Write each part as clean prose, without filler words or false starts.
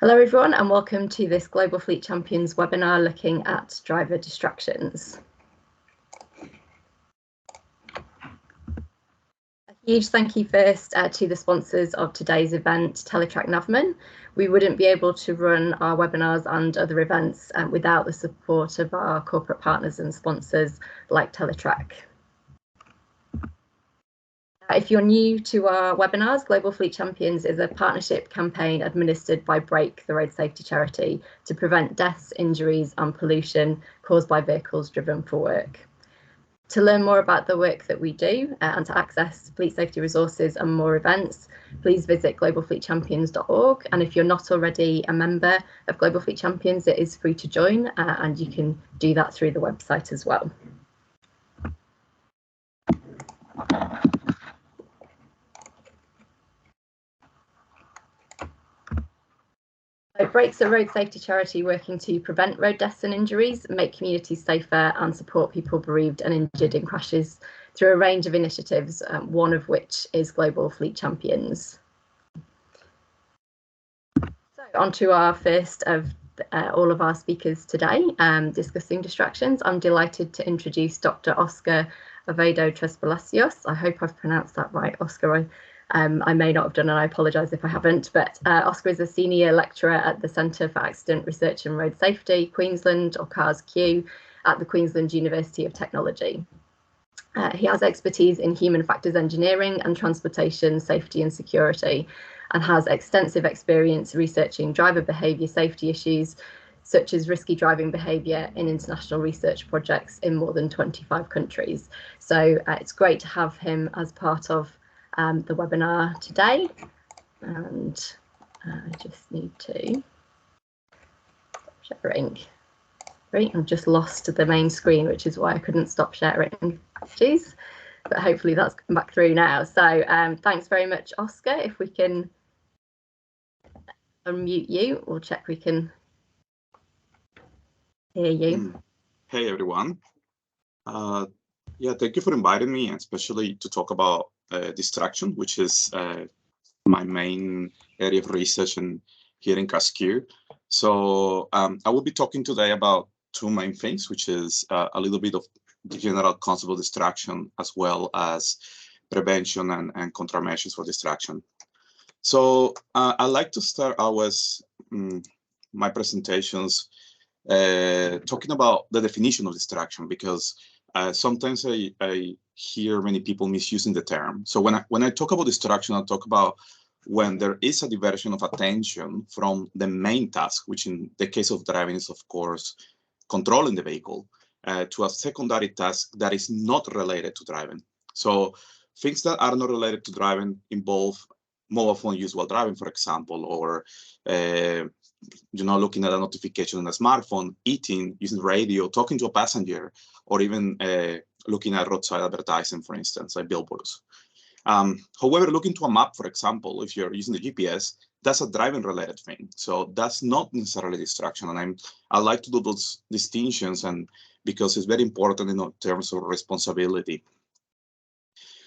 Hello everyone and welcome to this Global Fleet Champions webinar looking at driver distractions. A huge thank you first to the sponsors of today's event, Teletrac Navman. We wouldn't be able to run our webinars and other events without the support of our corporate partners and sponsors like Teletrac. If you're new to our webinars, Global Fleet Champions is a partnership campaign administered by Break, the road safety charity, to prevent deaths, injuries and pollution caused by vehicles driven for work. To learn more about the work that we do and to access fleet safety resources and more events, please visit globalfleetchampions.org. And if you're not already a member of Global Fleet Champions, it is free to join and you can do that through the website as well. Break's a road safety charity working to prevent road deaths and injuries, make communities safer and support people bereaved and injured in crashes through a range of initiatives, one of which is Global Fleet Champions. So on to our first of all of our speakers today, discussing distractions. I'm delighted to introduce Dr. Oscar Oveido-Trespalacios. I hope I've pronounced that right, Oscar. I may not have done, and I apologise if I haven't, but Oscar is a senior lecturer at the Centre for Accident Research and Road Safety, Queensland, or CARS-Q, at the Queensland University of Technology. He has expertise in human factors engineering and transportation safety and security, and has extensive experience researching driver behaviour safety issues, such as risky driving behaviour in international research projects in more than 25 countries. So it's great to have him as part of the webinar today, and I just need to stop sharing. Great, I've just lost the main screen, which is why I couldn't stop sharing. Apologies, but hopefully that's come back through now. So thanks very much, Oscar. If we can unmute you, we'll check we can hear you. Hey everyone. Yeah, thank you for inviting me, and especially to talk about distraction, which is my main area of research here in CARS-Q. So I will be talking today about two main things, which is a little bit of the general concept of distraction, as well as prevention and countermeasures for distraction. So I'd like to start my presentations talking about the definition of distraction, because sometimes I hear many people misusing the term. So when I talk about distraction, I talk about when there is a diversion of attention from the main task, which in the case of driving is, of course, controlling the vehicle, to a secondary task that is not related to driving. So things that are not related to driving involve mobile phone use while driving, for example, or looking at a notification on a smartphone, eating, using radio, talking to a passenger, or even looking at roadside advertising, for instance, like billboards. However, looking to a map, for example, if you're using the GPS, that's a driving-related thing. So that's not necessarily distraction, and I like to do those distinctions, and because it's very important in terms of responsibility.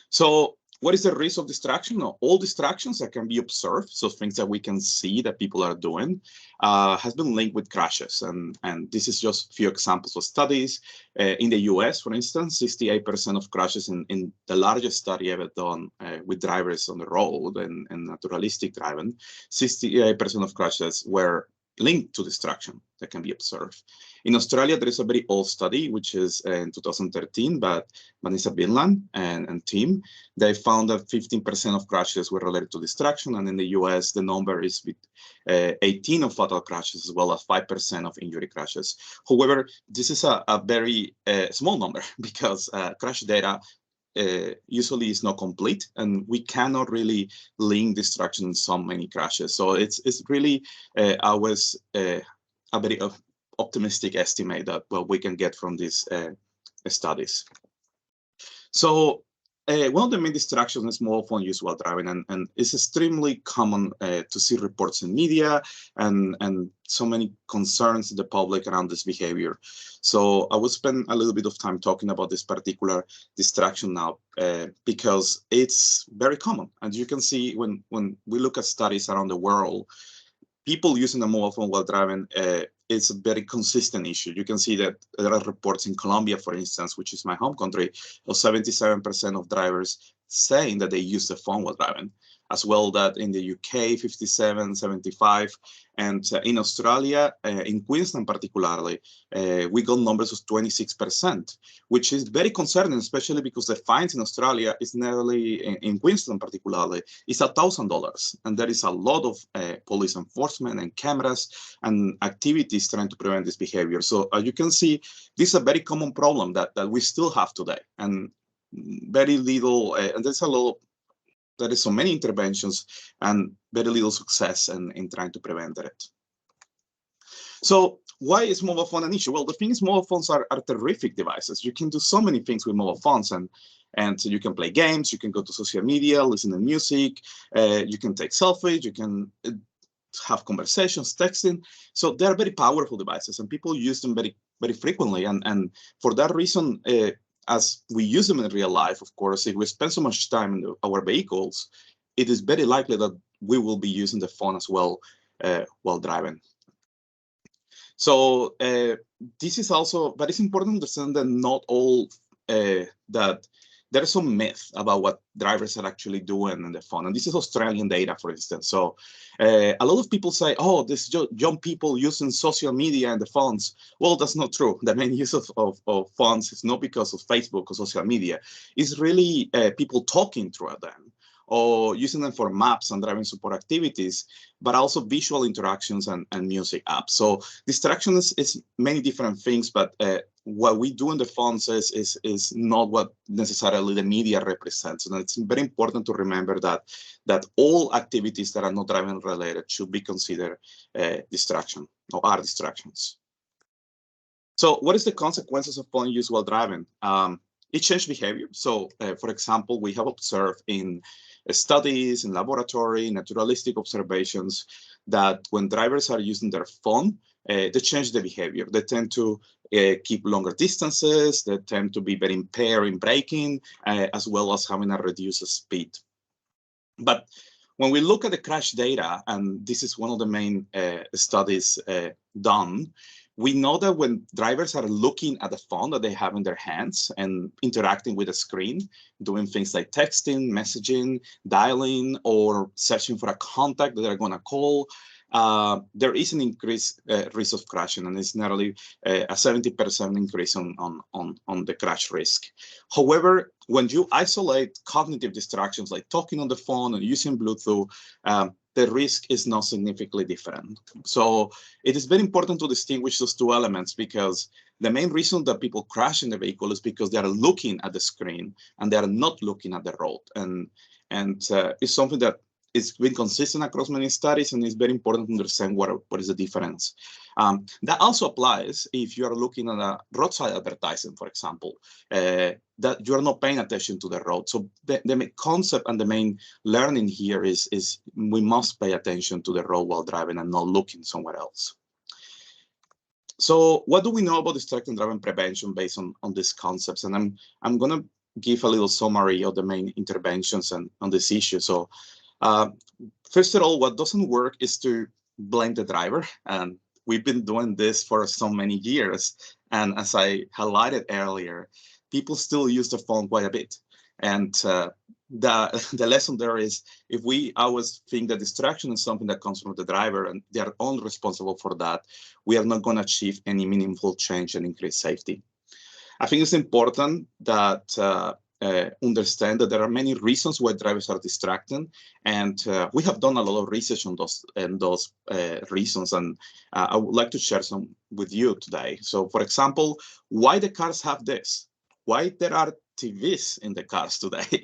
So what is the risk of distraction? No, all distractions that can be observed, so things that we can see that people are doing, has been linked with crashes. And this is just a few examples of studies. In the US, for instance, 68% of crashes in the largest study ever done with drivers on the road and naturalistic driving, 68% of crashes were linked to distraction that can be observed. In Australia, there is a very old study, which is in 2013, but Vanessa Binland and team, they found that 15% of crashes were related to distraction, and in the US, the number is with 18 of fatal crashes, as well as 5% of injury crashes. However, this is a very small number, because crash data usually is not complete, and we cannot really link distraction in so many crashes. So it's really always a very optimistic estimate that we can get from these studies. So one of the main distractions is mobile phone use while driving, and it's extremely common to see reports in media and so many concerns in the public around this behavior. So I will spend a little bit of time talking about this particular distraction now, because it's very common. And you can see when we look at studies around the world, people using a mobile phone while driving is a very consistent issue. You can see that there are reports in Colombia, for instance, which is my home country, of 77% of drivers saying that they use the phone while driving, as well that in the UK, 57, 75, and in Australia, in Queensland particularly, we got numbers of 26%, which is very concerning, especially because the fines in Australia is nearly, in Queensland particularly, is $1,000. And there is a lot of police enforcement and cameras and activities trying to prevent this behavior. So as you can see, this is a very common problem that we still have today. And very little, and there's a lot, there is so many interventions and very little success in trying to prevent it. So why is mobile phone an issue? Well, the thing is, mobile phones are terrific devices. You can do so many things with mobile phones, and you can play games, you can go to social media, listen to music, you can take selfies, you can have conversations, texting. So they're very powerful devices, and people use them very, very frequently. And for that reason, as we use them in real life, of course, if we spend so much time in our vehicles, it is very likely that we will be using the phone as well while driving. So this is also, but it's important to understand that not all, that there is some myth about what drivers are actually doing in the phone. And this is Australian data, for instance. So a lot of people say, oh, this young people using social media and the phones. Well, that's not true. The main use of phones is not because of Facebook or social media. It's really people talking through them, or using them for maps and driving support activities, but also visual interactions and music apps. So distraction is many different things, but what we do in the phones is not what necessarily the media represents. And it's very important to remember that all activities that are not driving related should be considered distraction or are distractions. So what is the consequences of phone use while driving? It changed behavior. So for example, we have observed in studies, in laboratory, naturalistic observations, that when drivers are using their phone, they change the behavior. They tend to keep longer distances. They tend to be very impaired in braking, as well as having a reduced speed. But when we look at the crash data, and this is one of the main studies done, we know that when drivers are looking at the phone that they have in their hands and interacting with the screen, doing things like texting, messaging, dialing, or searching for a contact that they're going to call, there is an increased risk of crashing, and it's nearly a 70% increase on the crash risk. However, when you isolate cognitive distractions like talking on the phone and using Bluetooth, the risk is not significantly different. So it is very important to distinguish those two elements, because the main reason that people crash in the vehicle is because they are looking at the screen and they are not looking at the road. And it's something that it's been consistent across many studies, and it's very important to understand what is the difference. That also applies if you are looking at a roadside advertising, for example, that you are not paying attention to the road. So the concept and the main learning here is we must pay attention to the road while driving and not looking somewhere else. So what do we know about distracted driving prevention based on these concepts? And I'm going to give a little summary of the main interventions on this issue. So first of all, what doesn't work is to blame the driver. And we've been doing this for so many years. And as I highlighted earlier, people still use the phone quite a bit. And the lesson there is, if we always think that distraction is something that comes from the driver and they are only responsible for that, we are not going to achieve any meaningful change and increase safety. I think it's important that understand that there are many reasons why drivers are distracted, and we have done a lot of research on those reasons, and I would like to share some with you today. So, for example, why the cars have this? Why there are TVs in the cars today?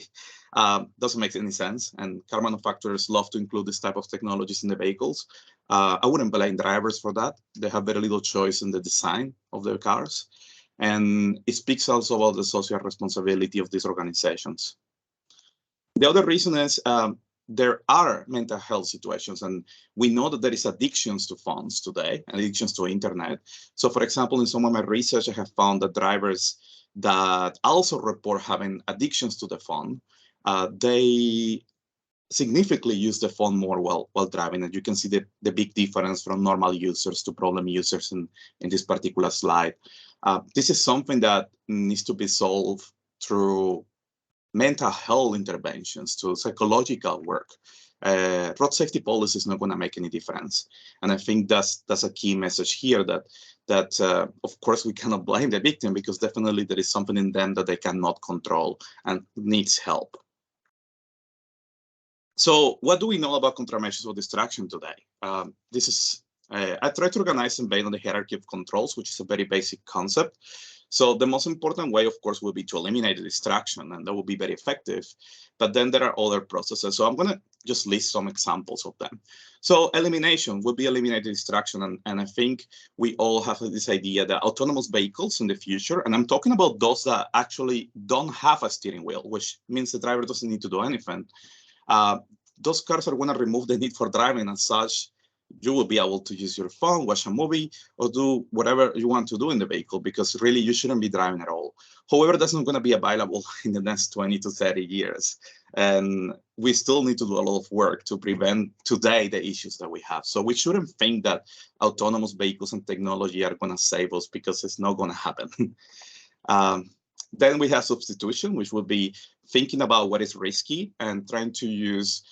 Doesn't make any sense, and car manufacturers love to include this type of technologies in the vehicles. I wouldn't blame drivers for that. They have very little choice in the design of their cars. And it speaks also about the social responsibility of these organizations. The other reason is there are mental health situations, and we know that there is addictions to phones today, addictions to internet. So for example, in some of my research, I have found that drivers that also report having addictions to the phone, they significantly use the phone more while driving. And you can see the big difference from normal users to problem users in this particular slide. This is something that needs to be solved through mental health interventions, to psychological work. Road safety policy is not going to make any difference. And I think that's a key message here, that of course we cannot blame the victim, because definitely there is something in them that they cannot control and needs help. So what do we know about countermeasures of distraction today? I try to organize them based on the hierarchy of controls, which is a very basic concept. So the most important way, of course, will be to eliminate the distraction, and that will be very effective. But then there are other processes. So I'm going to just list some examples of them. So elimination would be eliminate the distraction. And I think we all have this idea that autonomous vehicles in the future, and I'm talking about those that actually don't have a steering wheel, which means the driver doesn't need to do anything. Those cars are going to remove the need for driving, and such you will be able to use your phone, watch a movie, or do whatever you want to do in the vehicle, because really you shouldn't be driving at all. However, that's not going to be available in the next 20 to 30 years. And we still need to do a lot of work to prevent today the issues that we have. So we shouldn't think that autonomous vehicles and technology are going to save us, because it's not going to happen. Then we have substitution, which would be thinking about what is risky and trying to use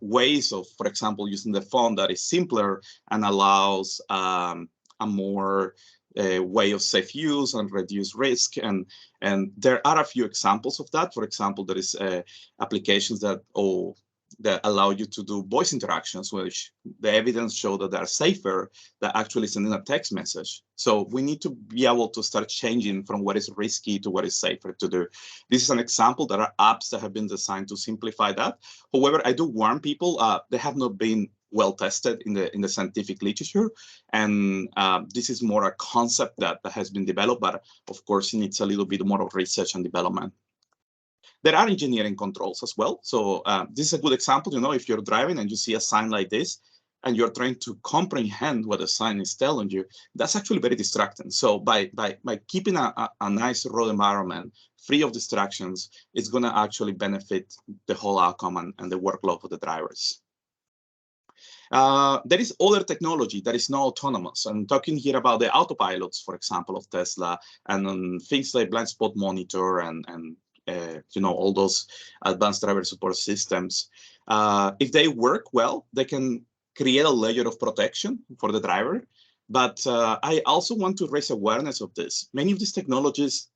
ways of, for example, using the phone that is simpler and allows a more way of safe use and reduce risk. And there are a few examples of that. For example, there is applications that allow you to do voice interactions, which the evidence show that they're safer than actually sending a text message. So we need to be able to start changing from what is risky to what is safer to do. This is an example. There are apps that have been designed to simplify that. However, I do warn people, they have not been well tested in the scientific literature. And this is more a concept that has been developed, but of course it needs a little bit more of research and development. There are engineering controls as well. So this is a good example. You know, if you're driving and you see a sign like this, and you're trying to comprehend what the sign is telling you, that's actually very distracting. So by keeping a nice road environment free of distractions, it's going to actually benefit the whole outcome and the workload for the drivers. There is other technology that is not autonomous. I'm talking here about the autopilots, for example, of Tesla, and things like blind spot monitor and you know, all those advanced driver support systems. If they work well, they can create a layer of protection for the driver. But I also want to raise awareness of this. Many of these technologies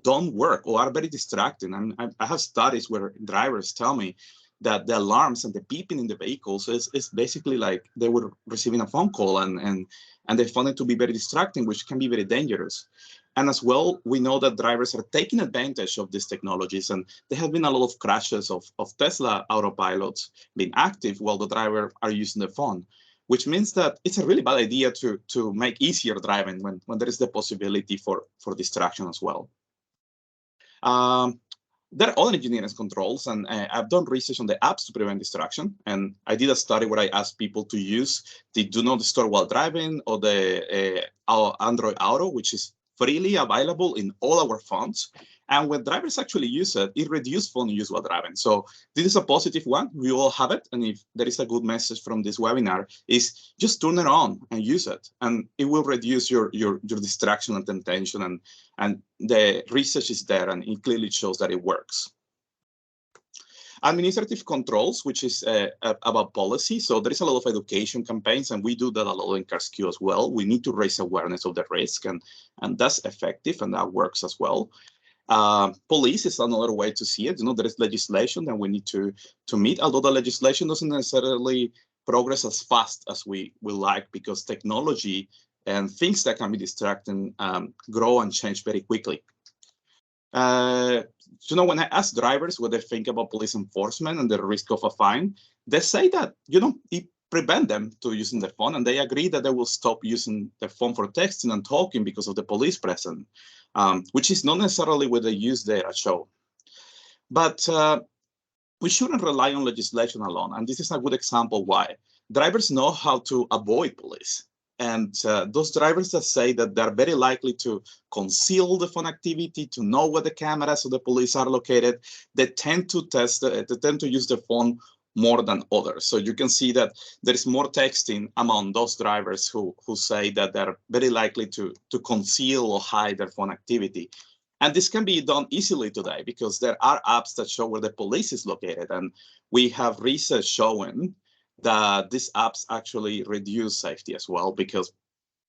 don't work or are very distracting. And I have studies where drivers tell me that the alarms and the beeping in the vehicles is basically like they were receiving a phone call, and they found it to be very distracting, which can be very dangerous. And as well, we know that drivers are taking advantage of these technologies, and there have been a lot of crashes of Tesla autopilots being active while the driver are using the phone, which means that it's a really bad idea to make easier driving when there is the possibility for distraction as well. There are other engineering controls, and I've done research on the apps to prevent distraction. And I did a study where I asked people to use the Do Not Disturb While Driving or the Android Auto, which is freely available in all our phones. And when drivers actually use it, it reduces phone use while driving. So this is a positive one. We all have it. And if there is a good message from this webinar, is just turn it on and use it. And it will reduce your distraction and temptation. And the research is there, and it clearly shows that it works. Administrative controls, which is about policy. So there is a lot of education campaigns, and we do that a lot in CARSQ as well. We need to raise awareness of the risk, and that's effective, and that works as well. Police is another way to see it. You know, there is legislation that we need to meet, although the legislation doesn't necessarily progress as fast as we would like, because technology and things that can be distracting grow and change very quickly. You know, when I ask drivers what they think about police enforcement and the risk of a fine, they say that, you know, it prevents them to using the phone, and they agree that they will stop using the phone for texting and talking because of the police present, which is not necessarily what they use there at show. But we shouldn't rely on legislation alone, and this is a good example why. Drivers know how to avoid police. And those drivers that say that they're very likely to conceal the phone activity, to know where the cameras of the police are located, they tend to use the phone more than others. So you can see that there is more texting among those drivers who say that they're very likely to conceal or hide their phone activity. And this can be done easily today because there are apps that show where the police is located. And we have research showing that these apps actually reduce safety as well, because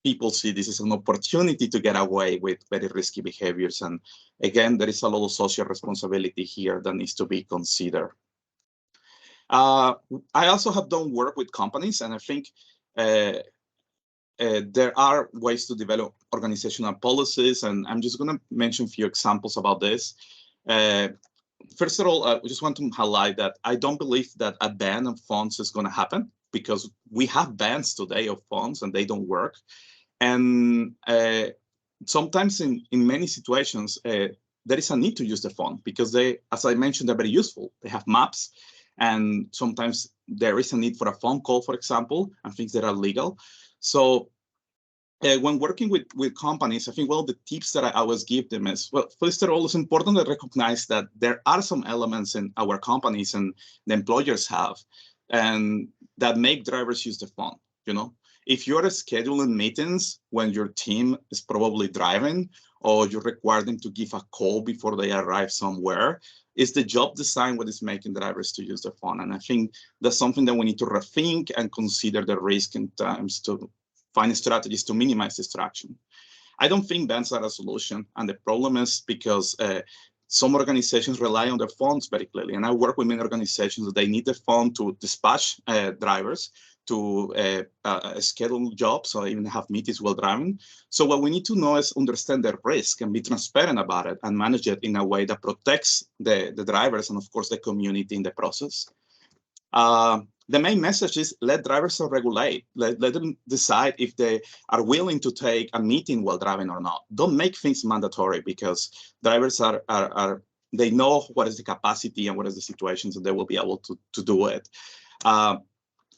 people see this as an opportunity to get away with very risky behaviors. And again, there is a lot of social responsibility here that needs to be considered. I also have done work with companies, and I think there are ways to develop organizational policies, and I'm just going to mention a few examples about this. First of all, I just want to highlight that I don't believe that a ban of phones is going to happen, because we have bans today of phones and they don't work. And sometimes in many situations, there is a need to use the phone because they, as I mentioned, they're very useful. They have maps, and sometimes there is a need for a phone call, for example, and things that are legal. So when working with companies, I think, well, the tips that I always give them is, well, first of all, it's important to recognize that there are some elements in our companies and the employers have, and that make drivers use the phone. You know, if you're scheduling meetings when your team is probably driving, or you require them to give a call before they arrive somewhere, is the job design what is making drivers to use the phone? And I think that's something that we need to rethink and consider the risk in terms to find strategies to minimize distraction. I don't think bans are a solution. And the problem is because some organizations rely on their phones very clearly. And I work with many organizations that they need the phone to dispatch drivers, to schedule jobs, or even have meetings while driving. So what we need to know is understand the risk and be transparent about it and manage it in a way that protects the drivers and, of course, the community in the process. The main message is let drivers regulate. Let them decide if they are willing to take a meeting while driving or not. Don't make things mandatory, because drivers they know what is the capacity and what is the situation, so they will be able to do it.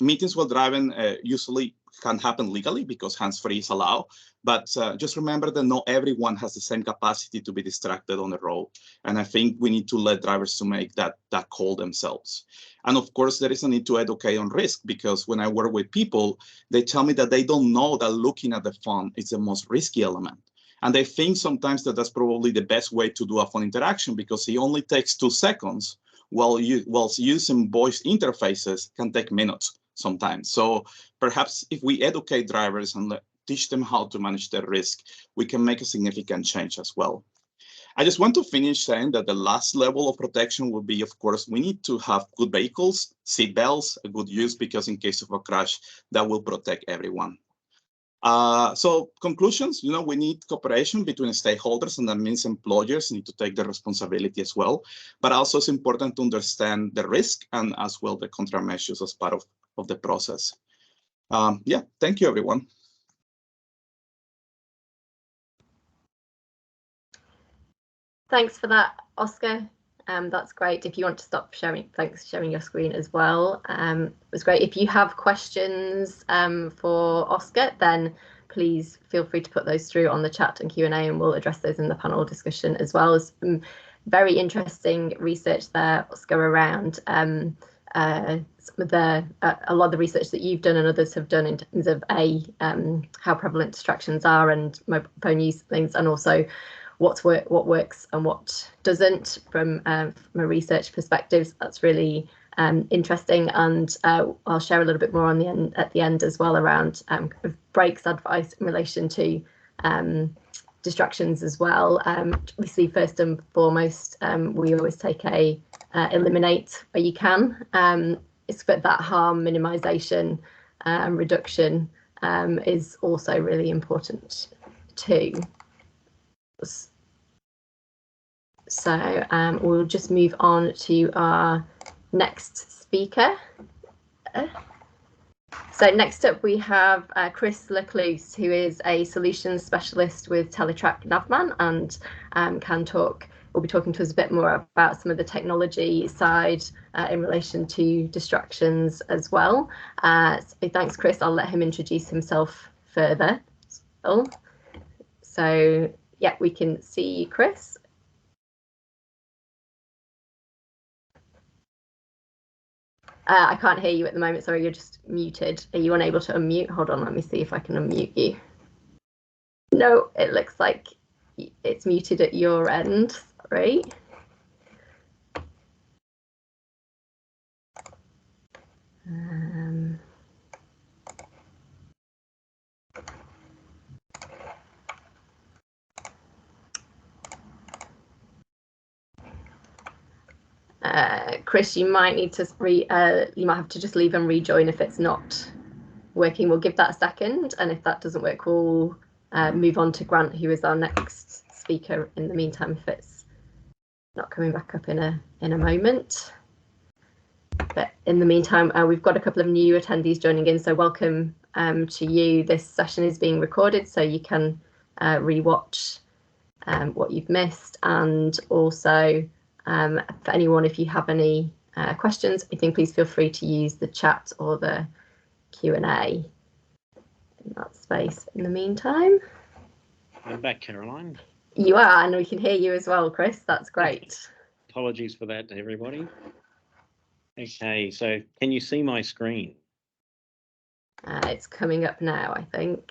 Meetings while driving usually can happen legally because hands-free is allowed, but just remember that not everyone has the same capacity to be distracted on the road. And I think we need to let drivers to make that call themselves. And of course, there is a need to educate on risk, because when I work with people, they tell me that they don't know that looking at the phone is the most risky element. And they think sometimes that that's probably the best way to do a phone interaction, because it only takes 2 seconds, while using voice interfaces can take minutes sometimes. So perhaps if we educate drivers and teach them how to manage their risk, we can make a significant change as well. I just want to finish saying that the last level of protection will be, of course, we need to have good vehicles, seat belts, a good use, because in case of a crash, that will protect everyone. So conclusions, we need cooperation between stakeholders, and that means employers need to take the responsibility as well. But also it's important to understand the risk and as well the countermeasures as part of the process. Yeah, thank you, everyone. Thanks for that, Oscar. That's great. If you want to stop sharing, thanks for sharing your screen as well. It was great. If you have questions for Oscar, then please feel free to put those through on the chat and Q&A, and we'll address those in the panel discussion as well. As very interesting research there, Oscar, around a lot of the research that you've done and others have done in terms of how prevalent distractions are and mobile phone use things, and also what works and what doesn't from a research perspective. That's really interesting, and I'll share a little bit more at the end as well around breaks advice in relation to distractions as well. Obviously, first and foremost, we always take eliminate where you can. It's but that harm minimization and reduction is also really important too. So we'll just move on to our next speaker. So next up we have Chris Lecluse, who is a solutions specialist with Teletrac Navman, and will be talking to us a bit more about some of the technology side in relation to distractions as well. So thanks, Chris. I'll let him introduce himself further. So yeah, we can see you, Chris. I can't hear you at the moment. Sorry, you're just muted. Are you unable to unmute? Hold on, let me see if I can unmute you. No, it looks like it's muted at your end. Sorry. Chris, you might need to you might have to just leave and rejoin if it's not working. We'll give that a second, and if that doesn't work, we'll move on to Grant, who is our next speaker in the meantime, if it's not coming back up in a moment. But in the meantime, we've got a couple of new attendees joining in, so welcome to you. This session is being recorded, so you can rewatch what you've missed, and also for anyone, if you have any questions, I think please feel free to use the chat or the Q&A in that space. In the meantime, I'm back, Caroline. You are, and we can hear you as well, Chris. That's great. Apologies for that to everybody. Okay, so can you see my screen? It's coming up now, I think.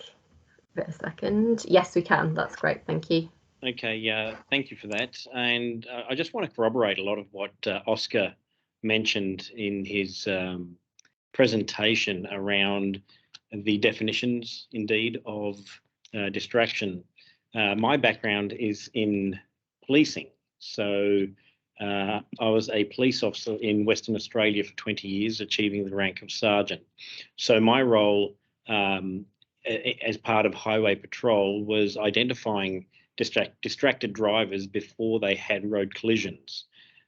Give it a second. Yes, we can. That's great. Thank you. Okay, thank you for that. And I just want to corroborate a lot of what Oscar mentioned in his presentation around the definitions, indeed, of distraction. My background is in policing. So I was a police officer in Western Australia for 20 years, achieving the rank of sergeant. So my role as part of highway patrol was identifying distracted drivers before they had road collisions.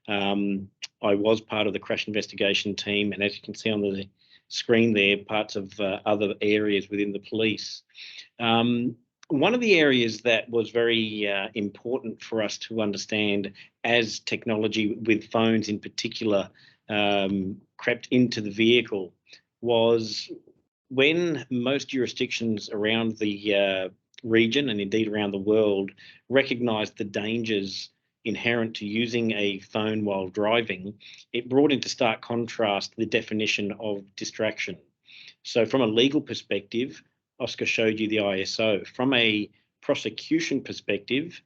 I was part of the crash investigation team, and as you can see on the screen there, parts of other areas within the police. One of the areas that was very important for us to understand as technology with phones in particular crept into the vehicle was when most jurisdictions around the region and indeed around the world recognised the dangers inherent to using a phone while driving, it brought into stark contrast the definition of distraction. So from a legal perspective, Oscar showed you the ISO. From a prosecution perspective,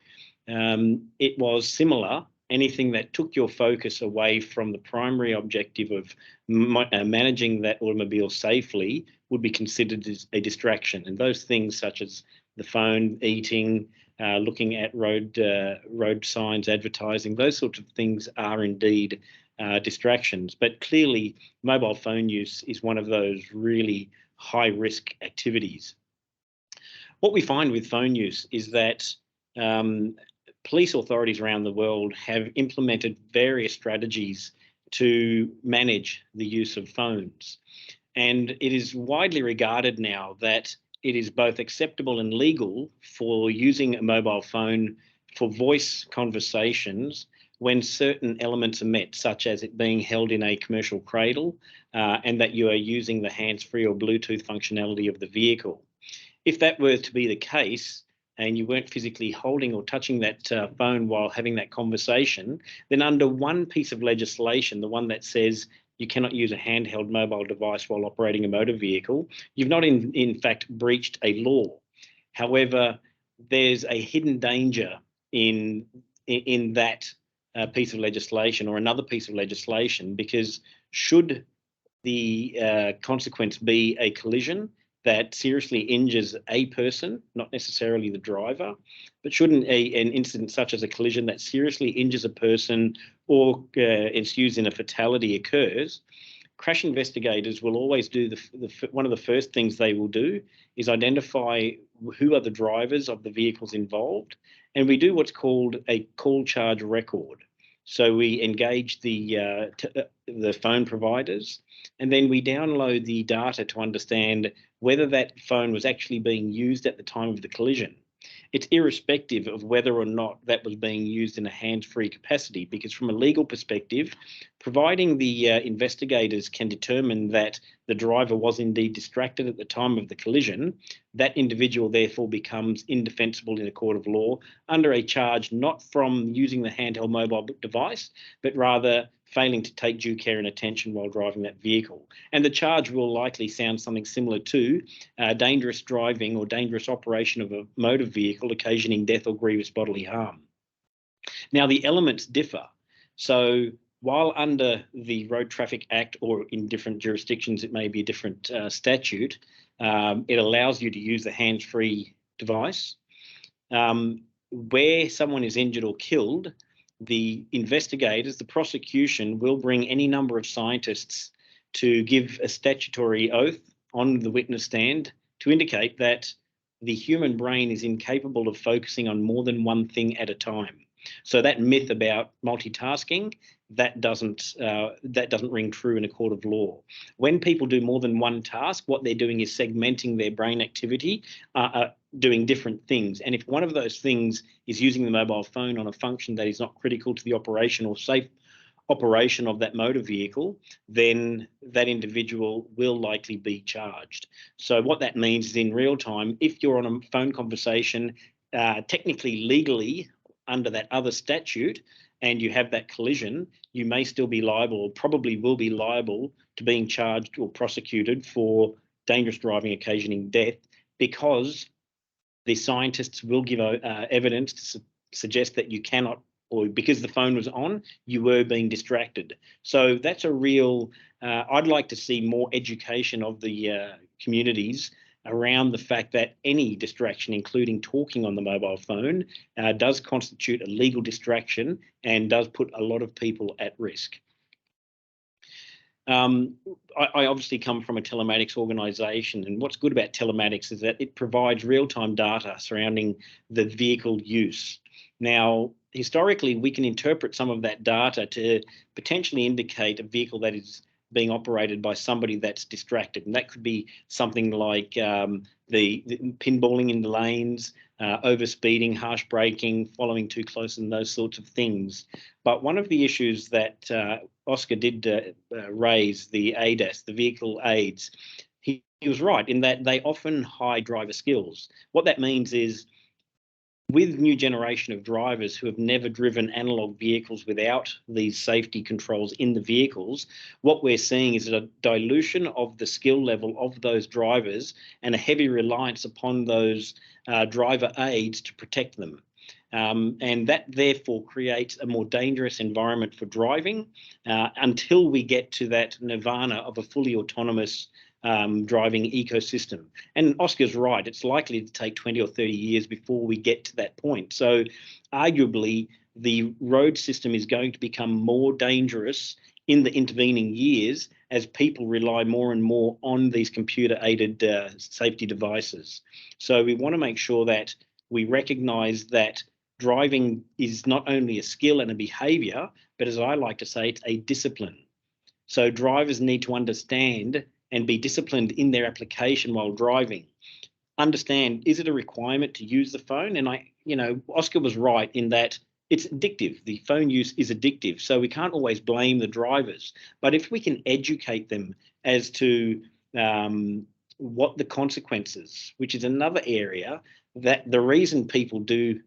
it was similar. Anything that took your focus away from the primary objective of managing that automobile safely would be considered as a distraction. And those things such as the phone, eating, looking at road signs, advertising, those sorts of things are indeed distractions. But clearly, mobile phone use is one of those really high-risk activities. What we find with phone use is that police authorities around the world have implemented various strategies to manage the use of phones. And it is widely regarded now that it is both acceptable and legal for using a mobile phone for voice conversations when certain elements are met, such as it being held in a commercial cradle and that you are using the hands-free or Bluetooth functionality of the vehicle. If that were to be the case, and you weren't physically holding or touching that phone while having that conversation, then under one piece of legislation, the one that says you cannot use a handheld mobile device while operating a motor vehicle, you've not in fact breached a law. However, there's a hidden danger in that piece of legislation or another piece of legislation, because should the consequence be a collision that seriously injures a person, not necessarily the driver, but shouldn't an incident such as a collision that seriously injures a person or ensues in a fatality occurs, crash investigators will always do one of the first things they will do is identify who are the drivers of the vehicles involved, and we do what's called a call charge record. So we engage the phone providers, and then we download the data to understand whether that phone was actually being used at the time of the collision. It's irrespective of whether or not that was being used in a hands-free capacity, because from a legal perspective, providing the investigators can determine that the driver was indeed distracted at the time of the collision, that individual therefore becomes indefensible in a court of law under a charge not from using the handheld mobile device, but rather failing to take due care and attention while driving that vehicle. And the charge will likely sound something similar to dangerous driving or dangerous operation of a motor vehicle occasioning death or grievous bodily harm. Now, the elements differ. So while under the Road Traffic Act, or in different jurisdictions, it may be a different statute, it allows you to use the hands-free device. Where someone is injured or killed, the investigators, the prosecution, will bring any number of scientists to give a statutory oath on the witness stand to indicate that the human brain is incapable of focusing on more than one thing at a time. So that myth about multitasking, that doesn't ring true in a court of law. When people do more than one task, what they're doing is segmenting their brain activity, doing different things. And if one of those things is using the mobile phone on a function that is not critical to the operation or safe operation of that motor vehicle, then that individual will likely be charged. So what that means is, in real time, if you're on a phone conversation, technically, legally, under that other statute, and you have that collision, you may still be liable, or probably will be liable, to being charged or prosecuted for dangerous driving occasioning death, because the scientists will give evidence to suggest that you cannot, or because the phone was on, you were being distracted. So that's a real, I'd like to see more education of the communities around the fact that any distraction, including talking on the mobile phone, does constitute a legal distraction and does put a lot of people at risk. I obviously come from a telematics organisation, and what's good about telematics is that it provides real-time data surrounding the vehicle use. Now, historically, we can interpret some of that data to potentially indicate a vehicle that is being operated by somebody that's distracted. And that could be something like the pinballing in the lanes, overspeeding, harsh braking, following too close, and those sorts of things. But one of the issues that Oscar did raise, the ADAS, the vehicle aids, he was right in that they often hide driver skills. What that means is, with new generation of drivers who have never driven analog vehicles without these safety controls in the vehicles, what we're seeing is a dilution of the skill level of those drivers and a heavy reliance upon those driver aids to protect them. And that therefore creates a more dangerous environment for driving until we get to that nirvana of a fully autonomous driving ecosystem. And Oscar's right, it's likely to take 20 or 30 years before we get to that point. So arguably, the road system is going to become more dangerous in the intervening years as people rely more and more on these computer-aided safety devices. So we want to make sure that we recognise that driving is not only a skill and a behaviour, but as I like to say, it's a discipline. So drivers need to understand and be disciplined in their application while driving. Understand, is it a requirement to use the phone? And Oscar was right in that it's addictive. The phone use is addictive. So we can't always blame the drivers. But if we can educate them as to what the consequences, which is another area, that the reason people do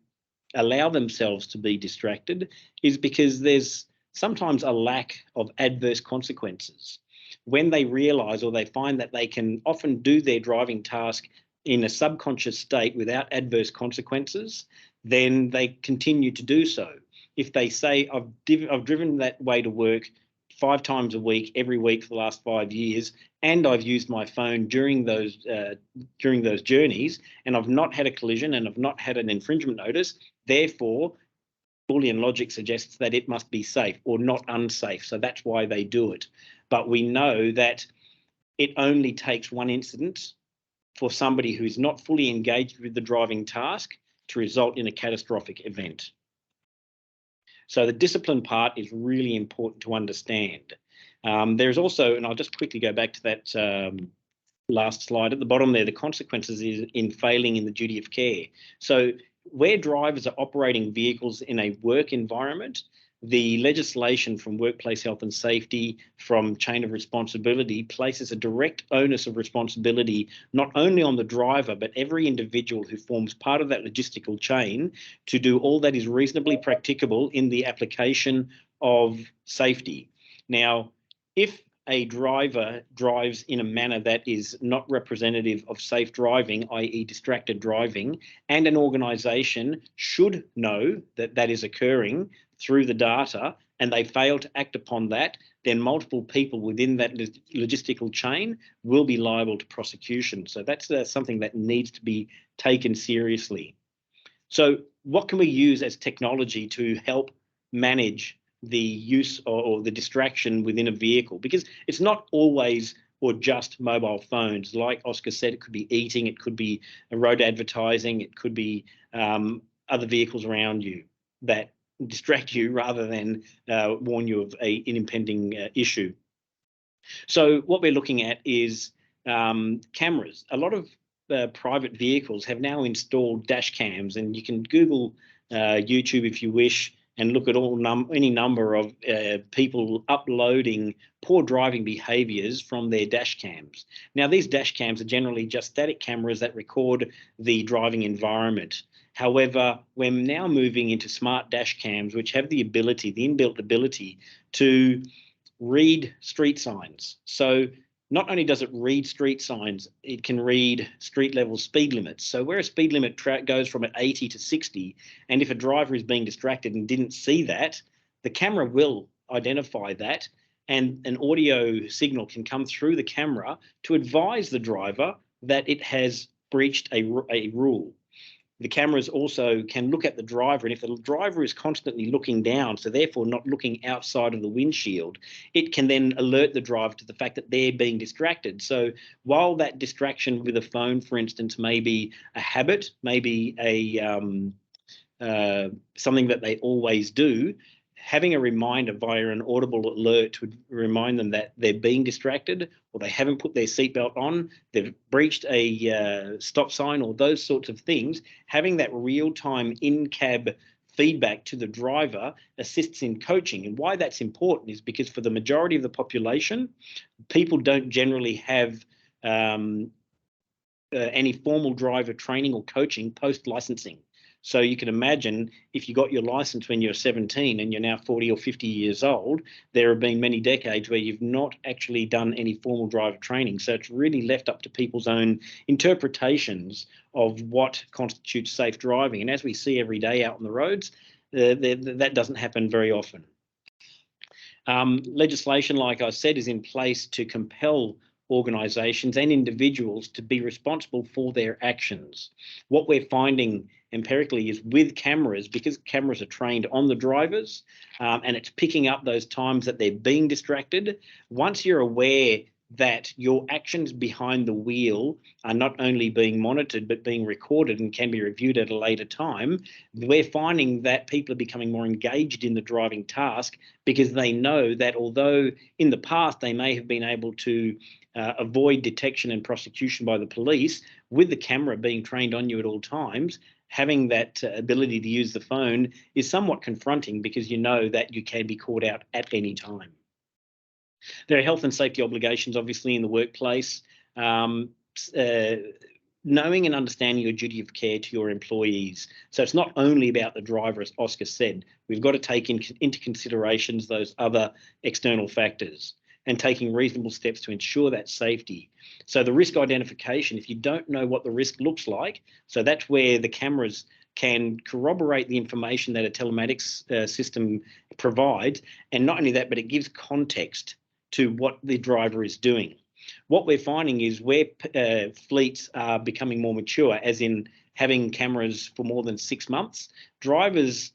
allow themselves to be distracted is because there's sometimes a lack of adverse consequences. When they realise, or they find that they can often do their driving task in a subconscious state without adverse consequences, then they continue to do so. If they say, I've driven that way to work 5 times a week, every week for the last 5 years, and I've used my phone during those journeys, and I've not had a collision and I've not had an infringement notice, therefore, Boolean logic suggests that it must be safe or not unsafe. So that's why they do it. But we know that it only takes one incident for somebody who is not fully engaged with the driving task to result in a catastrophic event. So the discipline part is really important to understand. There's also, and I'll just quickly go back to that last slide at the bottom there, the consequences is in failing in the duty of care. So where drivers are operating vehicles in a work environment, the legislation from workplace health and safety, from chain of responsibility, places a direct onus of responsibility not only on the driver, but every individual who forms part of that logistical chain to do all that is reasonably practicable in the application of safety. Now, if a driver drives in a manner that is not representative of safe driving, i.e. distracted driving, and an organisation should know that that is occurring through the data, and they fail to act upon that, then multiple people within that logistical chain will be liable to prosecution. So that's something that needs to be taken seriously. So what can we use as technology to help manage the use or the distraction within a vehicle? Because it's not always or just mobile phones. Like Oscar said, it could be eating, it could be road advertising, it could be other vehicles around you that distract you rather than warn you of an impending issue. So what we're looking at is cameras. A lot of private vehicles have now installed dash cams, and you can Google YouTube if you wish and look at any number of people uploading poor driving behaviours from their dash cams. Now, these dash cams are generally just static cameras that record the driving environment. However, we're now moving into smart dash cams, which have the ability, the inbuilt ability to read street signs. So not only does it read street signs, it can read street level speed limits. So where a speed limit goes from 80 to 60, and if a driver is being distracted and didn't see that, the camera will identify that, and an audio signal can come through the camera to advise the driver that it has breached a rule. The cameras also can look at the driver, and if the driver is constantly looking down, so therefore not looking outside of the windshield, it can then alert the driver to the fact that they're being distracted. So while that distraction with a phone, for instance, may be a habit, maybe something that they always do, having a reminder via an audible alert to remind them that they're being distracted, or they haven't put their seatbelt on, they've breached a stop sign, or those sorts of things, having that real-time in-cab feedback to the driver assists in coaching. And why that's important is because for the majority of the population, people don't generally have any formal driver training or coaching post-licensing. So you can imagine if you got your license when you're 17 and you're now 40 or 50 years old, there have been many decades where you've not actually done any formal driver training. So it's really left up to people's own interpretations of what constitutes safe driving. And as we see every day out on the roads, that doesn't happen very often. Legislation, like I said, is in place to compel organisations and individuals to be responsible for their actions. What we're finding empirically is with cameras, because cameras are trained on the drivers and it's picking up those times that they're being distracted, once you're aware that your actions behind the wheel are not only being monitored but being recorded and can be reviewed at a later time, we're finding that people are becoming more engaged in the driving task because they know that although in the past they may have been able to avoid detection and prosecution by the police, with the camera being trained on you at all times, having that ability to use the phone is somewhat confronting because you know that you can be caught out at any time. There are health and safety obligations, obviously, in the workplace. Knowing and understanding your duty of care to your employees. So it's not only about the driver, as Oscar said. We've got to take into considerations those other external factors and taking reasonable steps to ensure that safety. So the risk identification, if you don't know what the risk looks like, so that's where the cameras can corroborate the information that a telematics system provides. And not only that, but it gives context to what the driver is doing. What we're finding is where fleets are becoming more mature, as in having cameras for more than 6 months, drivers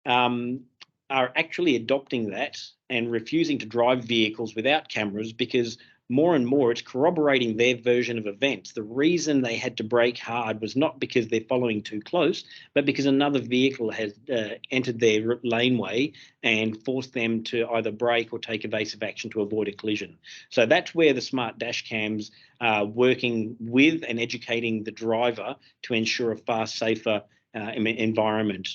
are actually adopting that and refusing to drive vehicles without cameras because more and more it's corroborating their version of events. The reason they had to brake hard was not because they're following too close, but because another vehicle has entered their laneway and forced them to either brake or take evasive action to avoid a collision. So that's where the smart dash cams are working with and educating the driver to ensure a far safer environment.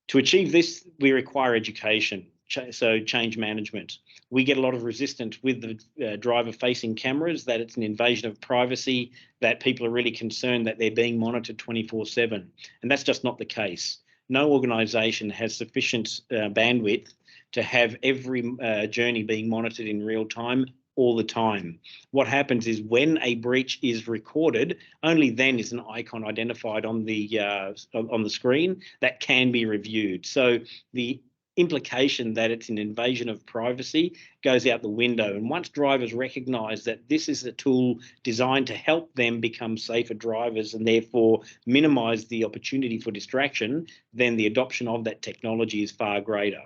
To achieve this, we require education, so change management. We get a lot of resistance with the driver-facing cameras, that it's an invasion of privacy, that people are really concerned that they're being monitored 24/7. And that's just not the case. no organisation has sufficient bandwidth to have every journey being monitored in real time all the time. What happens is when a breach is recorded, only then is an icon identified on the screen that can be reviewed. So the implication that it's an invasion of privacy goes out the window. And once drivers recognise that this is a tool designed to help them become safer drivers and therefore minimise the opportunity for distraction, then the adoption of that technology is far greater.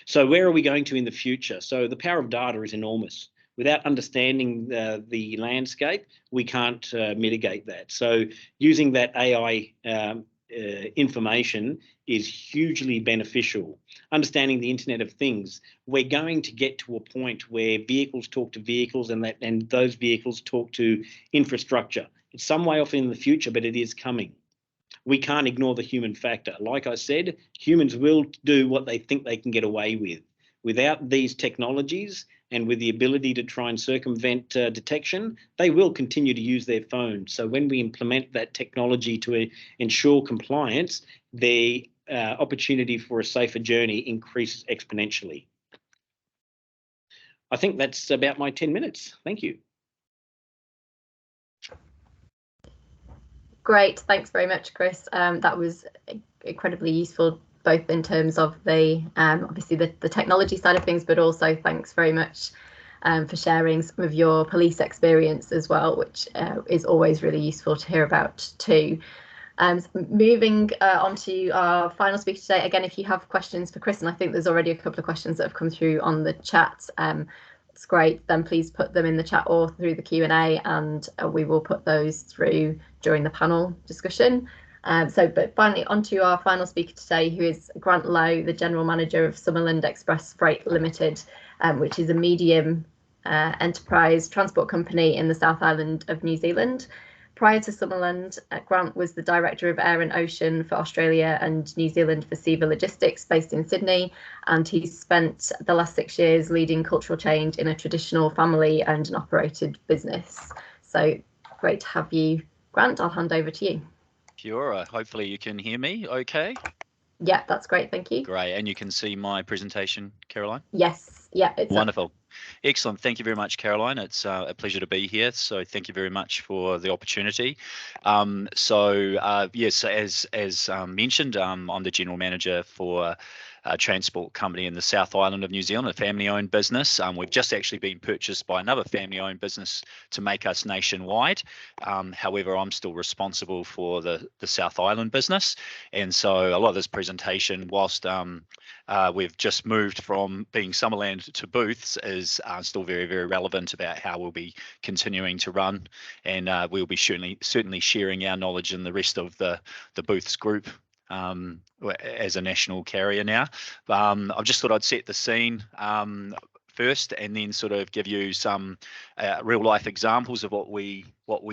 So where are we going to in the future? So the power of data is enormous. Without understanding the landscape, we can't mitigate that. So using that AI information is hugely beneficial. Understanding the Internet of Things, we're going to get to a point where vehicles talk to vehicles and those vehicles talk to infrastructure. It's some way off in the future, but it is coming. We can't ignore the human factor. Like I said, humans will do what they think they can get away with. Without these technologies and with the ability to try and circumvent detection, they will continue to use their phones. So when we implement that technology to ensure compliance, the opportunity for a safer journey increases exponentially. I think that's about my 10 minutes. Thank you. Great, thanks very much, Chris. That was incredibly useful, both in terms of the obviously the technology side of things, but also thanks very much for sharing some of your police experience as well, which is always really useful to hear about too. Moving on to our final speaker today. Again, if you have questions for Chris, and I think there's already a couple of questions that have come through on the chat, it's great, then please put them in the chat or through the Q&A, and we will put those through during the panel discussion. But finally, on to our final speaker today, who is Grant Lowe, the General Manager of Summerland Express Freight Limited, which is a medium enterprise transport company in the South Island of New Zealand. Prior to Summerland, Grant was the Director of Air and Ocean for Australia and New Zealand for Seva Logistics, based in Sydney, and he's spent the last 6 years leading cultural change in a traditional family-owned and operated business. So great to have you, Grant. I'll hand over to you. Sure. Hopefully you can hear me okay. Yeah, that's great. Thank you. Great. And you can see my presentation, Caroline? Yes. Yeah, it's wonderful. Excellent. Thank you very much, Caroline. It's a pleasure to be here. So thank you very much for the opportunity. Yes, as mentioned, I'm the General Manager for a transport company in the South Island of New Zealand, a family-owned business. We've just actually been purchased by another family-owned business to make us nationwide. However, I'm still responsible for the South Island business. And so a lot of this presentation, whilst we've just moved from being Summerland to booths, is still very, very relevant about how we'll be continuing to run. And we'll be certainly sharing our knowledge in the rest of the booths group as a national carrier now. I just thought I'd set the scene first, and then sort of give you some real life examples of what we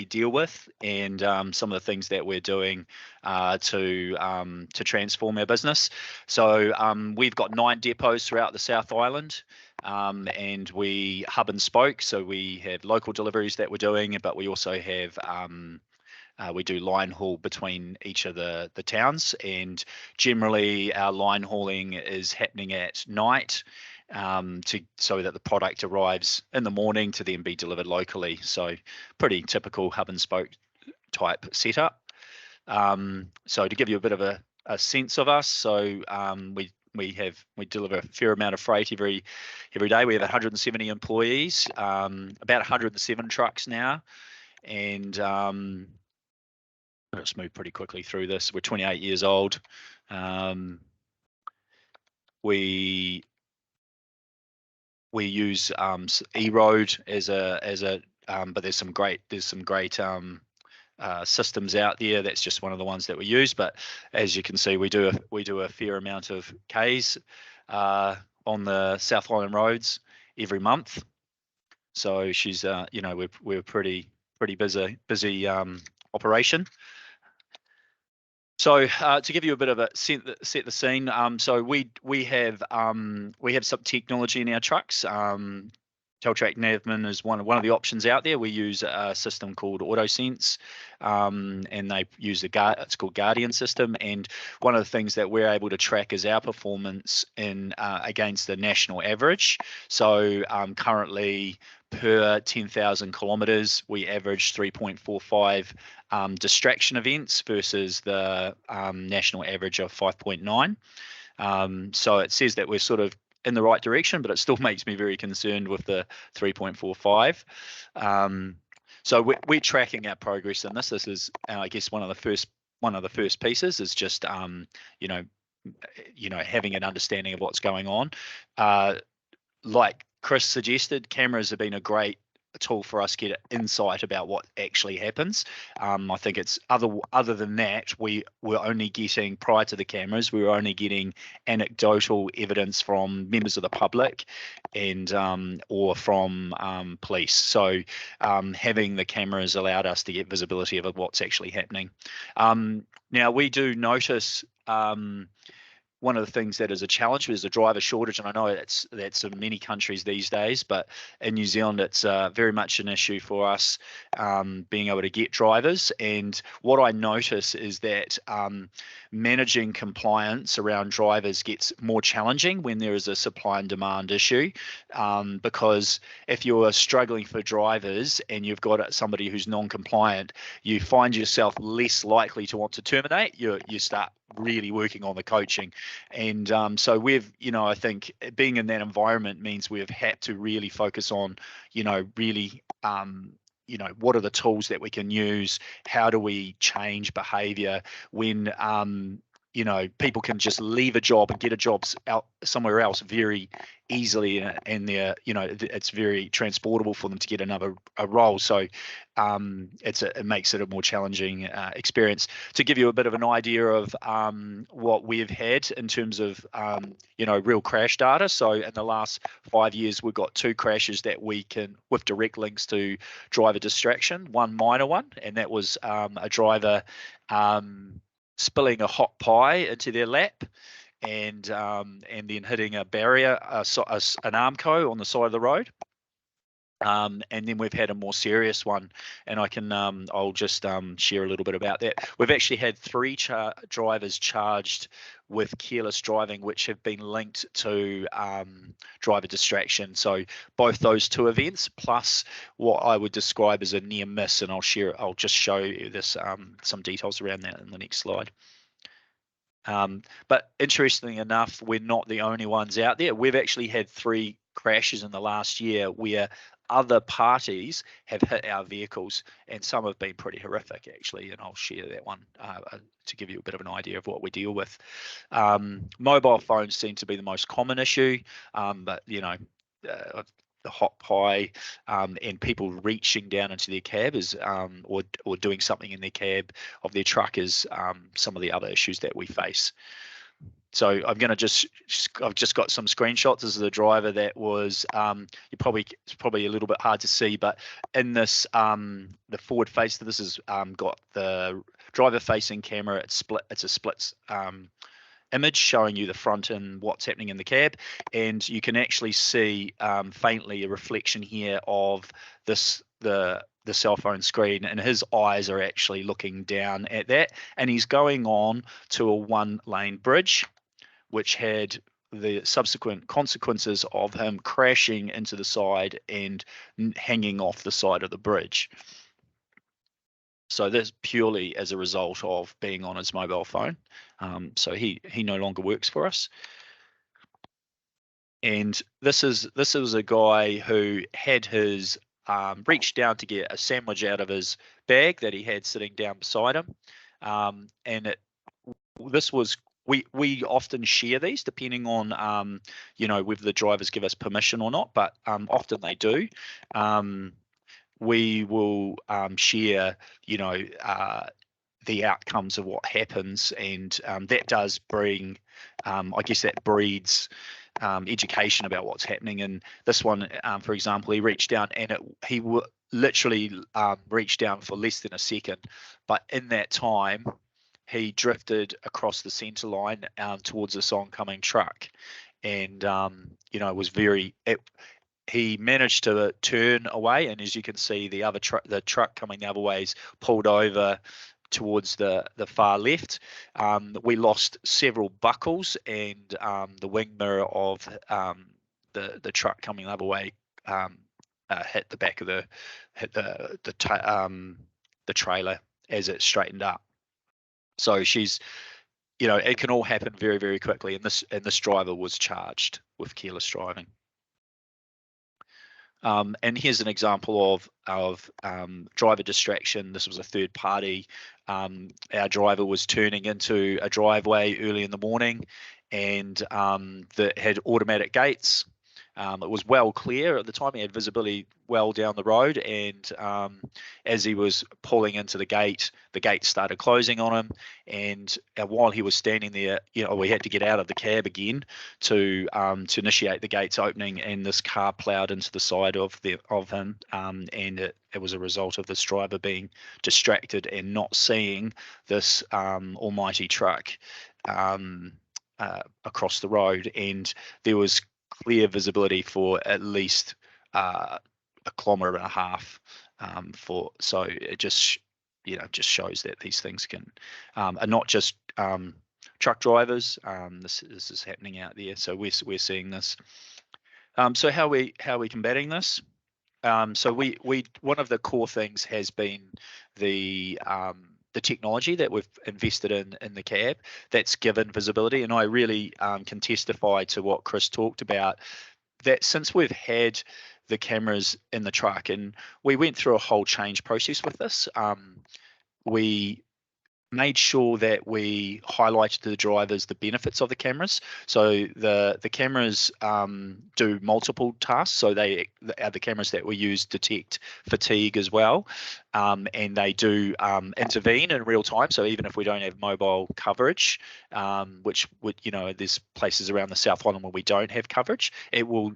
deal with, and some of the things that we're doing to transform our business. So we've got 9 depots throughout the South Island, and we hub and spoke. So we have local deliveries that we're doing, but we also have we do line haul between each of the towns, and generally our line hauling is happening at night, so that the product arrives in the morning to then be delivered locally. So pretty typical hub and spoke type setup. So to give you a bit of a sense of us, so we deliver a fair amount of freight every day. We have 170 employees, about 107 trucks now, and let's move pretty quickly through this. We're 28 years old. We use eRoad as a but there's some great systems out there. That's just one of the ones that we use. But as you can see, we do a fair amount of Ks on the South Island roads every month. So she's we're pretty busy operation. So to give you a bit of a set the scene, so we have some technology in our trucks. Teletrac Navman is one of the options out there. We use a system called AutoSense, and they use it's called Guardian system. And one of the things that we're able to track is our performance in against the national average. So currently, per 10,000 kilometers, we average 3.45 distraction events versus the national average of 5.9. So it says that we're sort of in the right direction, but it still makes me very concerned with the 3.45. So we're tracking our progress in this. This is, I guess, one of the first pieces is just you know having an understanding of what's going on. Like Chris suggested, cameras have been a great tool for us to get insight about what actually happens. I think it's other than that, we were only getting, prior to the cameras, we were only getting anecdotal evidence from members of the public and or from police. So having the cameras allowed us to get visibility of what's actually happening. Now we do notice one of the things that is a challenge is a driver shortage, and I know that's in many countries these days, but in New Zealand it's very much an issue for us, being able to get drivers. And what I notice is that managing compliance around drivers gets more challenging when there is a supply and demand issue, because if you're struggling for drivers and you've got somebody who's non-compliant, you find yourself less likely to want to terminate. You start really working on the coaching. And so we've, I think being in that environment means we've had to really focus on, really, what are the tools that we can use? How do we change behavior when, people can just leave a job and get a job out somewhere else very easily, and they're, it's very transportable for them to get a role. So it makes it a more challenging experience. To give you a bit of an idea of what we've had in terms of real crash data. So in the last 5 years, we've got 2 crashes that we can, with direct links to driver distraction. One minor one, and that was a driver spilling a hot pie into their lap, and then hitting a barrier, an Armco on the side of the road. And then we've had a more serious one, and I can I'll just share a little bit about that. We've actually had 3 drivers charged with careless driving, which have been linked to driver distraction. So both those 2 events, plus what I would describe as a near miss, and I'll just show you this some details around that in the next slide. But interestingly enough, we're not the only ones out there. We've actually had 3 crashes in the last year where other parties have hit our vehicles, and some have been pretty horrific actually, and I'll share that one to give you a bit of an idea of what we deal with. Mobile phones seem to be the most common issue, but the hot pie and people reaching down into their cab is or doing something in their cab of their truck is some of the other issues that we face. So I've just got some screenshots. This is the driver that was it's probably a little bit hard to see, but in this the forward face, this has got the driver facing camera. It's a split image showing you the front and what's happening in the cab, and you can actually see faintly a reflection here of the cell phone screen, and his eyes are actually looking down at that, and he's going on to a 1-lane bridge, which had the subsequent consequences of him crashing into the side and hanging off the side of the bridge. So that's purely as a result of being on his mobile phone. So he no longer works for us. And this is a guy who had his reached down to get a sandwich out of his bag that he had sitting down beside him, and we often share these depending on whether the drivers give us permission or not, but often they do. We will share the outcomes of what happens, and that does bring I guess that breeds education about what's happening. And this one, for example, he reached down, and he literally reached down for less than a second, but in that time he drifted across the center line towards this oncoming truck, and was very he managed to turn away, and as you can see, the truck coming the other ways pulled over towards the far left. We lost several buckles, and the wing mirror of the truck coming the other way hit the back of the trailer as it straightened up. So she's, it can all happen very, very quickly, and this driver was charged with careless driving. And here's an example of driver distraction. This was a third party. Our driver was turning into a driveway early in the morning, and that had automatic gates. It was well clear at the time. He had visibility well down the road, and as he was pulling into the gate started closing on him. And while he was standing there, we had to get out of the cab again to initiate the gates opening, and this car ploughed into the side of him, and it was a result of this driver being distracted and not seeing this almighty truck across the road. And there was clear visibility for at least 1.5 kilometers. So it just shows that these things are not just truck drivers. This is happening out there. So we're seeing this. So how are we combating this? So we one of the core things has been the technology that we've invested in the cab that's given visibility. And I really can testify to what Chris talked about, that since we've had the cameras in the truck, and we went through a whole change process with this, we made sure that we highlighted to the drivers the benefits of the cameras. So the cameras do multiple tasks. So they are the cameras that we use detect fatigue as well, and they do intervene in real time. So even if we don't have mobile coverage, which would, there's places around the South Island where we don't have coverage, it will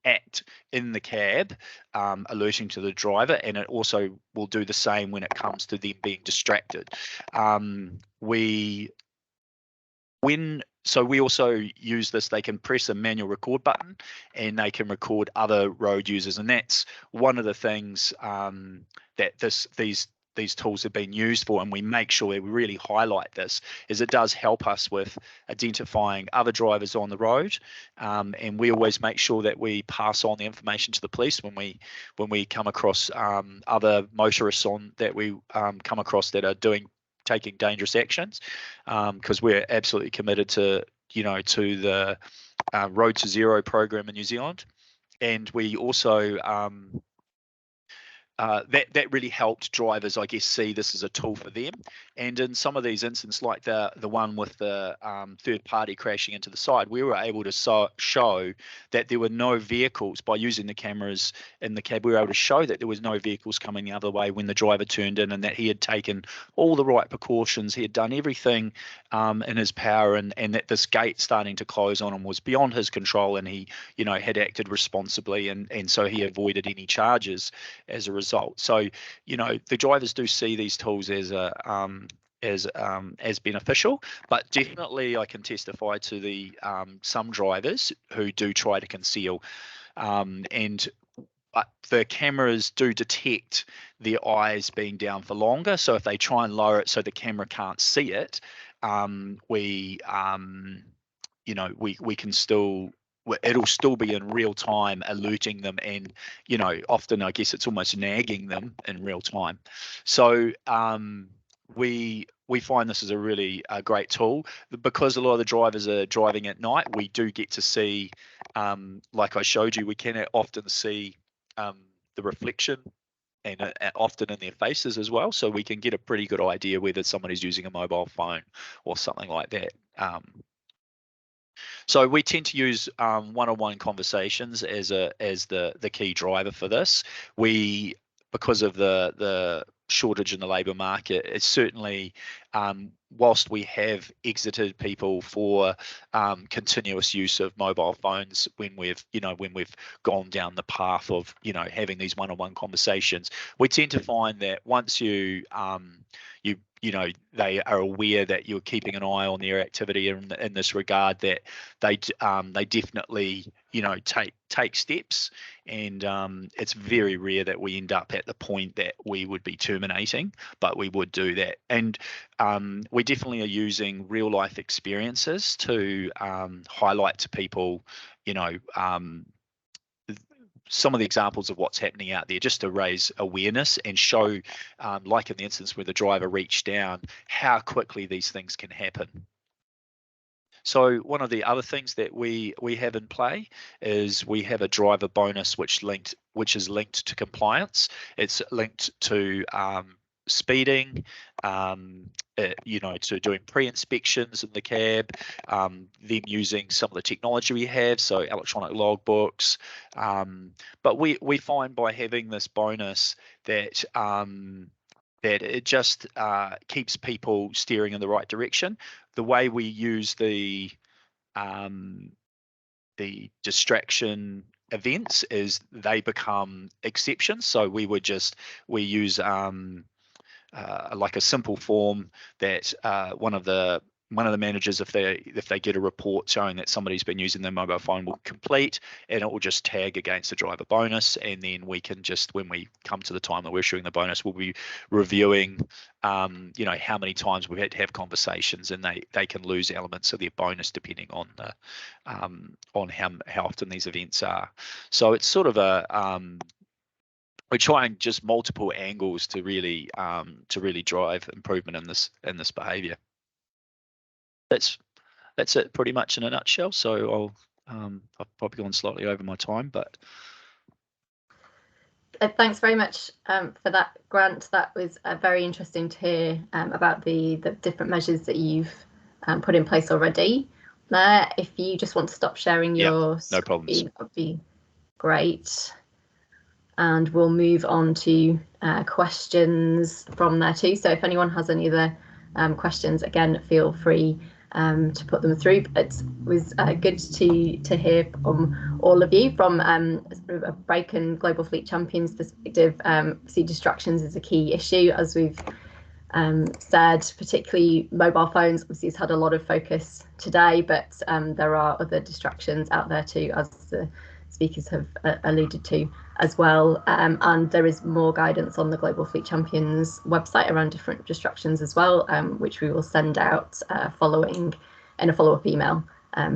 act in the cab, alerting to the driver, and it also will do the same when it comes to them being distracted. We also use this. They can press a manual record button, and they can record other road users, and that's one of the things that these tools have been used for. And we make sure that we really highlight this, is it does help us with identifying other drivers on the road, and we always make sure that we pass on the information to the police when we come across other motorists that we come across that are taking dangerous actions, because we're absolutely committed to the Road to Zero program in New Zealand. And we also that really helped drivers, I guess, see this as a tool for them. And in some of these instances, like the one with the third party crashing into the side, we were able to show that there were no vehicles. By using the cameras in the cab, we were able to show that there was no vehicles coming the other way when the driver turned in, and that he had taken all the right precautions. He had done everything in his power, and that this gate starting to close on him was beyond his control, and he had acted responsibly, and so he avoided any charges as a result. So the drivers do see these tools as beneficial, but definitely I can testify to the some drivers who do try to conceal, but the cameras do detect their eyes being down for longer. So if they try and lower it so the camera can't see it, we can still. It'll still be in real time alerting them, and often I guess it's almost nagging them in real time. So we find this is a really great tool, because a lot of the drivers are driving at night. We do get to see, like I showed you, we can often see the reflection, and often in their faces as well, so we can get a pretty good idea whether someone is using a mobile phone or something like that. So we tend to use one-on-one conversations as the key driver for this. Because of the shortage in the labour market, it's certainly, whilst we have exited people for continuous use of mobile phones when we've gone down the path of having these one-on-one conversations, we tend to find that once you they are aware that you're keeping an eye on their activity in this regard, that they definitely take steps, and it's very rare that we end up at the point that we would be terminating, but we would do that. And we definitely are using real life experiences to highlight to people some of the examples of what's happening out there, just to raise awareness and show, like in the instance where the driver reached down, how quickly these things can happen. So one of the other things that we have in play is we have a driver bonus which is linked to compliance. It's linked to speeding, to doing pre-inspections in the cab, then using some of the technology we have, so electronic logbooks. But we find by having this bonus that that it just keeps people steering in the right direction. The way we use the distraction events is they become exceptions. So we use like a simple form that one of the managers, if they get a report showing that somebody's been using their mobile phone, will complete, and it will just tag against the driver bonus, and then we can just, when we come to the time that we're issuing the bonus, we'll be reviewing how many times we've had to have conversations, and they can lose elements of their bonus depending on how often these events are. So it's sort of we're trying just multiple angles to really drive improvement in this behaviour. That's it pretty much in a nutshell. So I've probably gone slightly over my time, but thanks very much for that, Grant. That was very interesting to hear about the different measures that you've put in place already. If you just want to stop sharing your no problems, that would be great. And we'll move on to questions from there too. So if anyone has any other questions, again, feel free to put them through. It was good to hear from all of you from a brake and global fleet champions perspective. See, distractions is a key issue, as we've said, particularly mobile phones. Obviously, it's had a lot of focus today, but there are other distractions out there too, as the speakers have alluded to as well, and there is more guidance on the Global Fleet Champions website around different distractions as well, which we will send out following in a follow-up email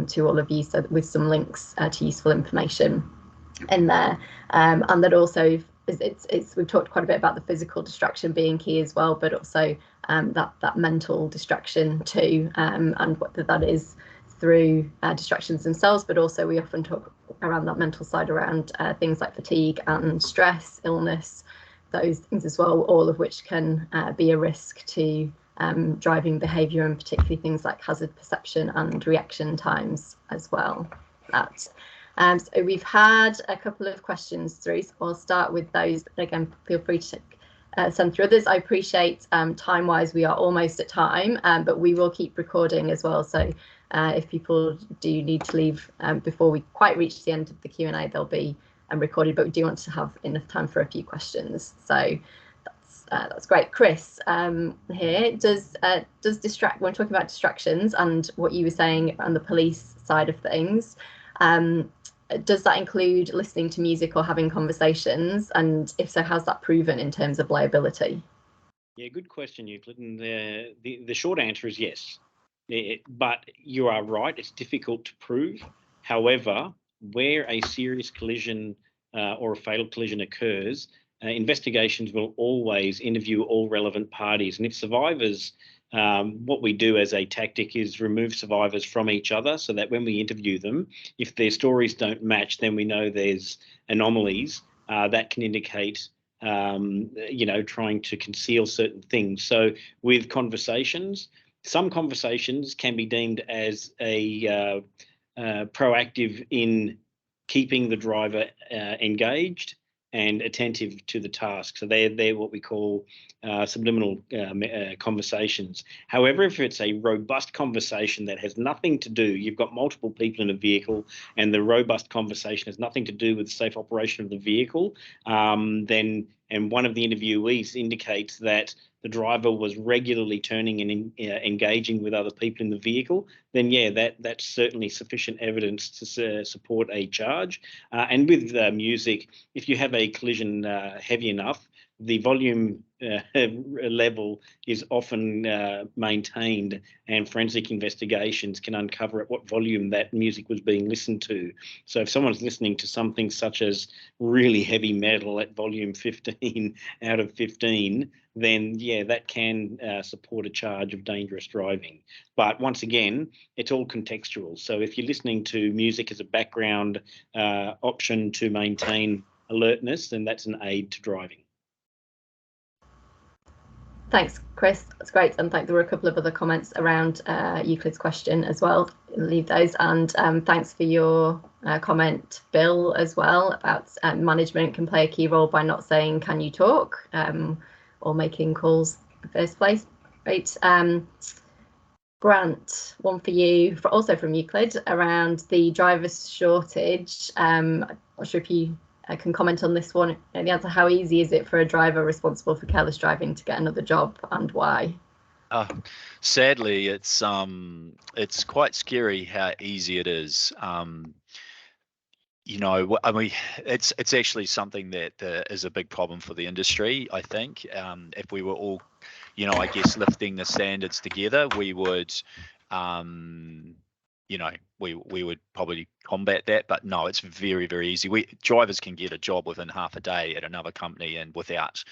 to all of you, so with some links to useful information in there. And that also we've talked quite a bit about the physical distraction being key as well, but also that mental distraction too, and what that is through distractions themselves, but also we often talk around that mental side around things like fatigue and stress, illness, those things as well, all of which can be a risk to driving behaviour, and particularly things like hazard perception and reaction times as well. So we've had a couple of questions through, so I'll start with those, but again, feel free to send through others. I appreciate time-wise we are almost at time, but we will keep recording as well, so if people do need to leave before we quite reach the end of the Q&A, they'll be recorded, but we do want to have enough time for a few questions. So that's great. Chris here, does when we're talking about distractions and what you were saying on the police side of things, does that include listening to music or having conversations? And if so, how's that proven in terms of liability? Yeah, good question, Euclid. And the short answer is yes. But you are right, it's difficult to prove. However, where a serious collision or a fatal collision occurs, investigations will always interview all relevant parties. And if survivors, what we do as a tactic is remove survivors from each other, so that when we interview them, if their stories don't match, then we know there's anomalies that can indicate trying to conceal certain things. So with conversations, some conversations can be deemed as a proactive in keeping the driver engaged and attentive to the task. So they're what we call subliminal conversations. However, if it's a robust conversation that has nothing to do, you've got multiple people in a vehicle and the robust conversation has nothing to do with the safe operation of the vehicle, then and one of the interviewees indicates that the driver was regularly turning and engaging with other people in the vehicle, then yeah, that's certainly sufficient evidence to support a charge. And with music, if you have a collision heavy enough, the volume level is often maintained, and forensic investigations can uncover at what volume that music was being listened to. So if someone's listening to something such as really heavy metal at volume 15 out of 15, then yeah, that can support a charge of dangerous driving. But once again, it's all contextual. So if you're listening to music as a background option to maintain alertness, then that's an aid to driving. Thanks, Chris. That's great. And there were a couple of other comments around Euclid's question as well. I'll leave those. And thanks for your comment, Bill, as well, about management can play a key role by not saying, can you talk, or making calls in the first place. Great. Grant, one for you, also from Euclid, around the driver's shortage. I'm not sure if you can comment on this one. And the answer, how easy is it for a driver responsible for careless driving to get another job, and why? Sadly, it's quite scary how easy it is. You know, I mean, it's actually something that is a big problem for the industry. I think if we were all, you know, I guess lifting the standards together, we would, you know, we would probably combat that. But no, it's very, very easy. Drivers can get a job within half a day at another company, and without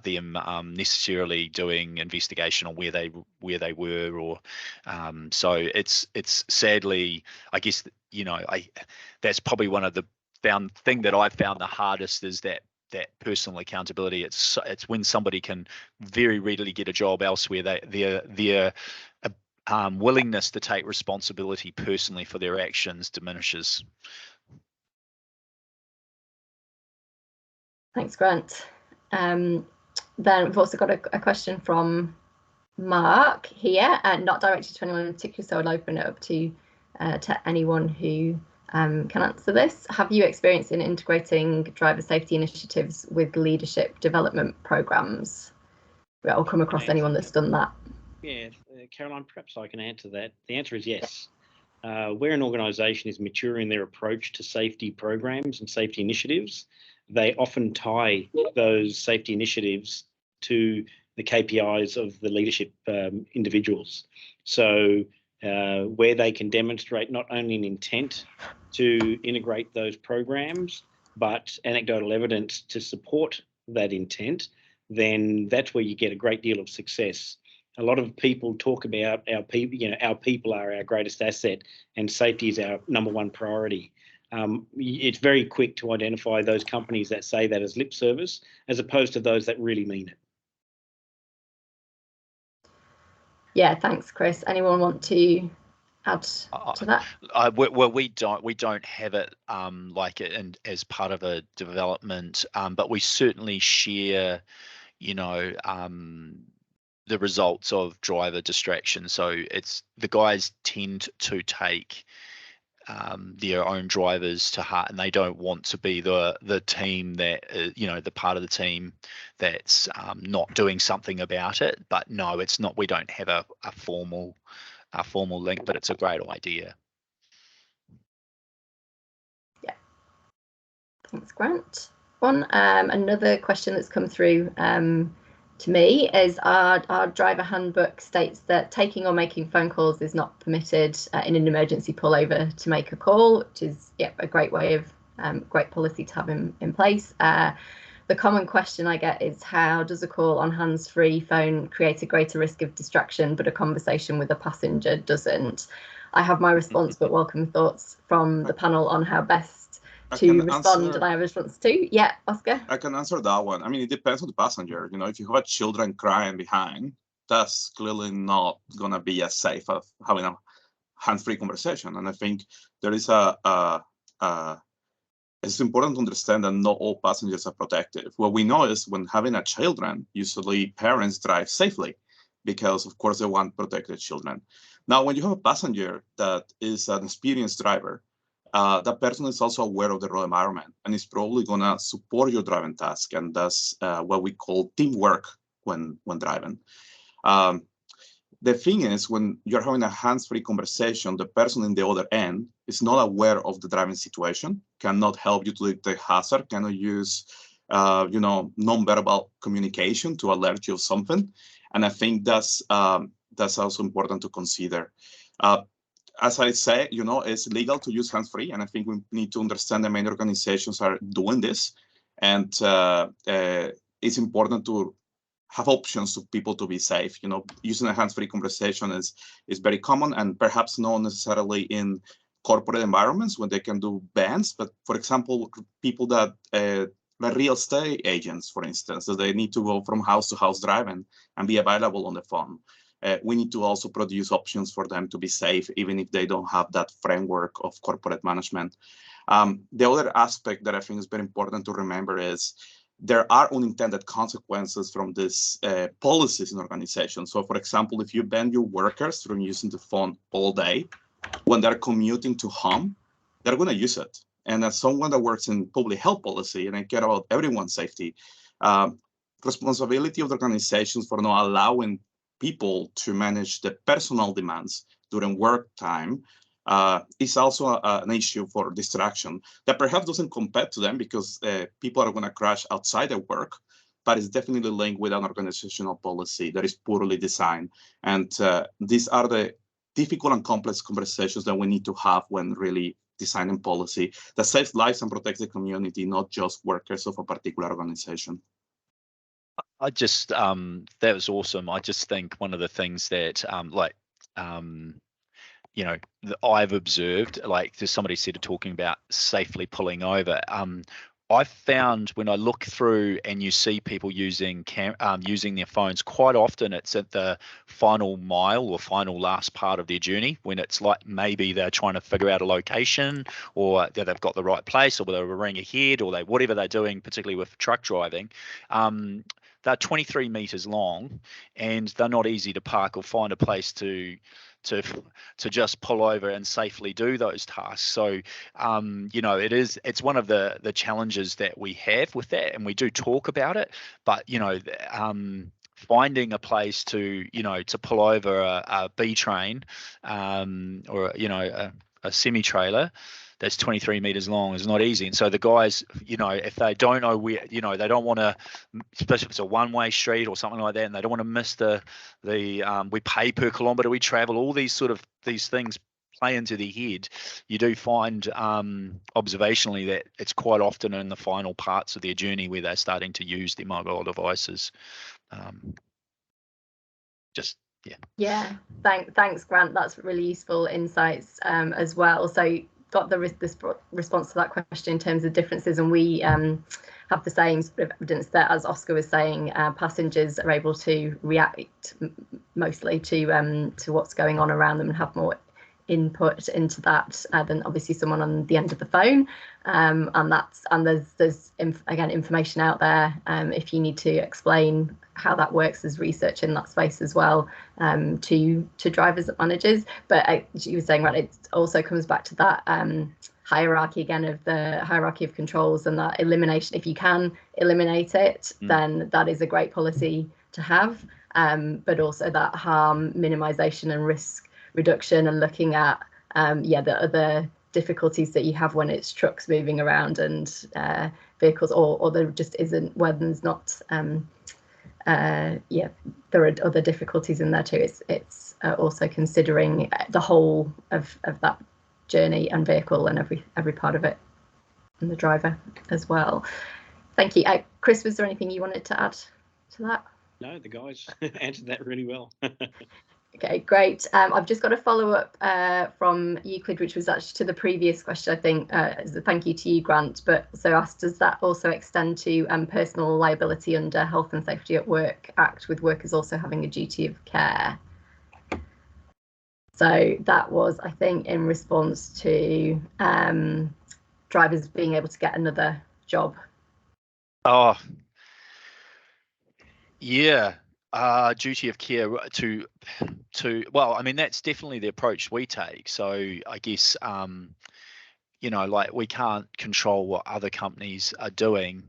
them necessarily doing investigation on where they were, or so it's sadly, I guess, you know, that's probably one of the thing that I've found the hardest is that personal accountability. It's when somebody can very readily get a job elsewhere, their willingness to take responsibility personally for their actions diminishes. Thanks, Grant. Then we've also got a question from Mark here, not directed to anyone in particular, so I'll open it up to anyone who can answer this. Have you experience in integrating driver safety initiatives with leadership development programs? I'll come across anyone that's done that. Yeah, Caroline, perhaps I can answer that. The answer is yes. Where an organisation is maturing their approach to safety programs and safety initiatives, they often tie those safety initiatives to the KPIs of the leadership individuals. So where they can demonstrate not only an intent to integrate those programs, but anecdotal evidence to support that intent, then that's where you get a great deal of success. A lot of people talk about our people, you know, our people are our greatest asset, and safety is our number one priority. It's very quick to identify those companies that say that as lip service, as opposed to those that really mean it. Yeah, thanks, Chris. Anyone want to add to that? Well, we don't have it like it as part of a development, but we certainly share, you know, the results of driver distraction. So it's the guys tend to take their own drivers to heart, and they don't want to be the team that you know, the part of the team that's not doing something about it. But no, it's not. We don't have a formal link, but it's a great idea. Yeah, thanks, Grant. Another question that's come through to me is our driver handbook states that taking or making phone calls is not permitted in an emergency pullover to make a call, which is a great way of great policy to have in place. The common question I get is, how does a call on hands-free phone create a greater risk of distraction, but a conversation with a passenger doesn't? I have my response, but welcome thoughts from the panel on how best to respond. And I have a response too. Yeah, Oscar? I can answer that one. I mean, it depends on the passenger. You know, if you have children crying behind, that's clearly not going to be as safe as having a hands-free conversation. And I think there is it's important to understand that not all passengers are protective. What we know is when having a children, usually parents drive safely because, of course, they want protected children. Now, when you have a passenger that is an experienced driver, that person is also aware of the road environment and is probably going to support your driving task. And that's what we call teamwork when driving. The thing is, when you're having a hands-free conversation, the person in the other end is not aware of the driving situation, cannot help you to detect hazard, cannot use non-verbal communication to alert you of something. And I think that's also important to consider. As I say, it's legal to use hands-free, and I think we need to understand that many organizations are doing this, and it's important to have options to people to be safe. Using a hands-free conversation is very common, and perhaps not necessarily in corporate environments when they can do bans, but for example, people that like real estate agents, for instance, that they need to go from house to house driving and be available on the phone. We need to also produce options for them to be safe, even if they don't have that framework of corporate management. The other aspect that I think is very important to remember is there are unintended consequences from these policies in organizations. So, for example, if you ban your workers from using the phone all day, when they're commuting to home, they're going to use it. And as someone that works in public health policy and I care about everyone's safety, responsibility of the organizations for not allowing people to manage the personal demands during work time is also an issue for distraction that perhaps doesn't compare to them because people are going to crash outside their work, but it's definitely linked with an organizational policy that is poorly designed. And these are the difficult and complex conversations that we need to have when really designing policy that saves lives and protects the community, not just workers of a particular organization. I just that was awesome. I just think one of the things that that I've observed, like there's somebody said talking about safely pulling over. I've found when I look through and you see people using their phones, quite often it's at the final mile or final last part of their journey when it's like maybe they're trying to figure out a location or they've got the right place or they're running ahead or whatever they're doing, particularly with truck driving. They're 23 meters long and they're not easy to park or find a place to just pull over and safely do those tasks. So it's one of the challenges that we have with that, and we do talk about it, but finding a place to pull over a B train or a semi trailer that's 23 meters long is not easy. And so the guys, if they don't know where, they don't want to, especially if it's a one-way street or something like that, and they don't want to miss the we pay per kilometer we travel, all these things play into the head. You do find observationally that it's quite often in the final parts of their journey where they're starting to use their mobile devices. Yeah, thanks Grant, that's really useful insights as well. So got the response to that question in terms of differences, and we have the same sort of evidence that, as Oscar was saying, passengers are able to react mostly to what's going on around them and have more input into that than obviously someone on the end of the phone, and there's again information out there if you need to explain how that works. There's research in that space as well to drivers and managers. But you were saying, right, it also comes back to that hierarchy again, of the hierarchy of controls, and that elimination. If you can eliminate it, then that is a great policy to have, but also that harm minimization and risk reduction, and looking at the other difficulties that you have when it's trucks moving around and vehicles, or there just isn't, when there's not there are other difficulties in there too. It's also considering the whole of that journey and vehicle and every part of it, and the driver as well. Thank you. Chris, was there anything you wanted to add to that? No, the guys answered that really well. Okay, great. I've just got a follow-up from Euclid, which was actually to the previous question, I think. Thank you to you, Grant. But so asked, does that also extend to personal liability under Health and Safety at Work Act, with workers also having a duty of care? So that was, I think, in response to drivers being able to get another job. Oh, yeah. Duty of care to well, I mean, that's definitely the approach we take. So I guess you know, like we can't control what other companies are doing.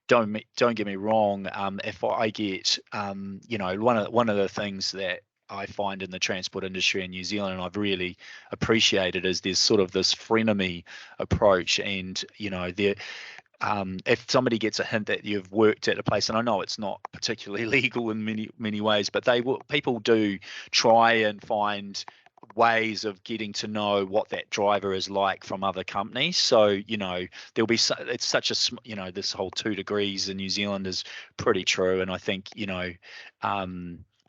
Don't get me wrong. If I get, you know, one of the things that I find in the transport industry in New Zealand, and I've really appreciated, is there's sort of this frenemy approach, and you know, if somebody gets a hint that you've worked at a place, and I know it's not particularly legal in many ways, but people do try and find ways of getting to know what that driver is like from other companies. So, you know, there'll be it's such a, you know, this whole 2 degrees in New Zealand is pretty true, and I think, you know,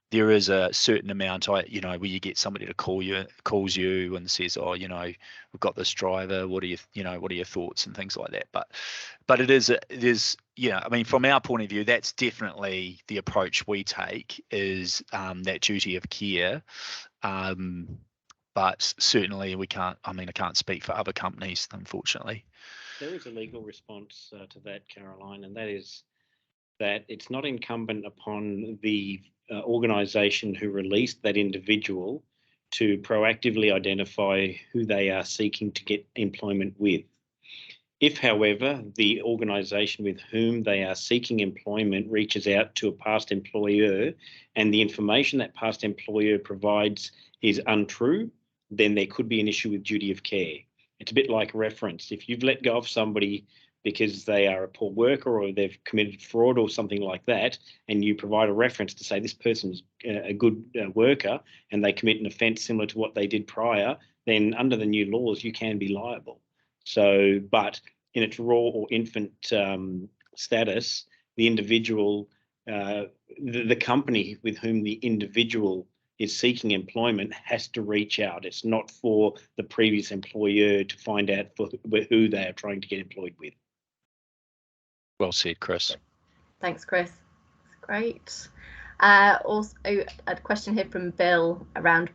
there is a certain amount, you know, where you get somebody to calls you and says, oh, you know, we've got this driver, what are your thoughts and things like that. But it is, yeah, I mean, from our point of view, that's definitely the approach we take, is that duty of care. But certainly I can't speak for other companies, unfortunately. There is a legal response to that, Caroline, and that is that it's not incumbent upon the organisation who released that individual to proactively identify who they are seeking to get employment with. If, however, the organisation with whom they are seeking employment reaches out to a past employer and the information that past employer provides is untrue, then there could be an issue with duty of care. It's a bit like reference. If you've let go of somebody because they are a poor worker or they've committed fraud or something like that, and you provide a reference to say this person's a good worker and they commit an offence similar to what they did prior, then under the new laws, you can be liable. So, but in its raw or infant status, the individual, the company with whom the individual is seeking employment has to reach out. It's not for the previous employer to find out who they are trying to get employed with. Well said, Chris. Thanks, Chris. That's great. Also, a question here from Bill around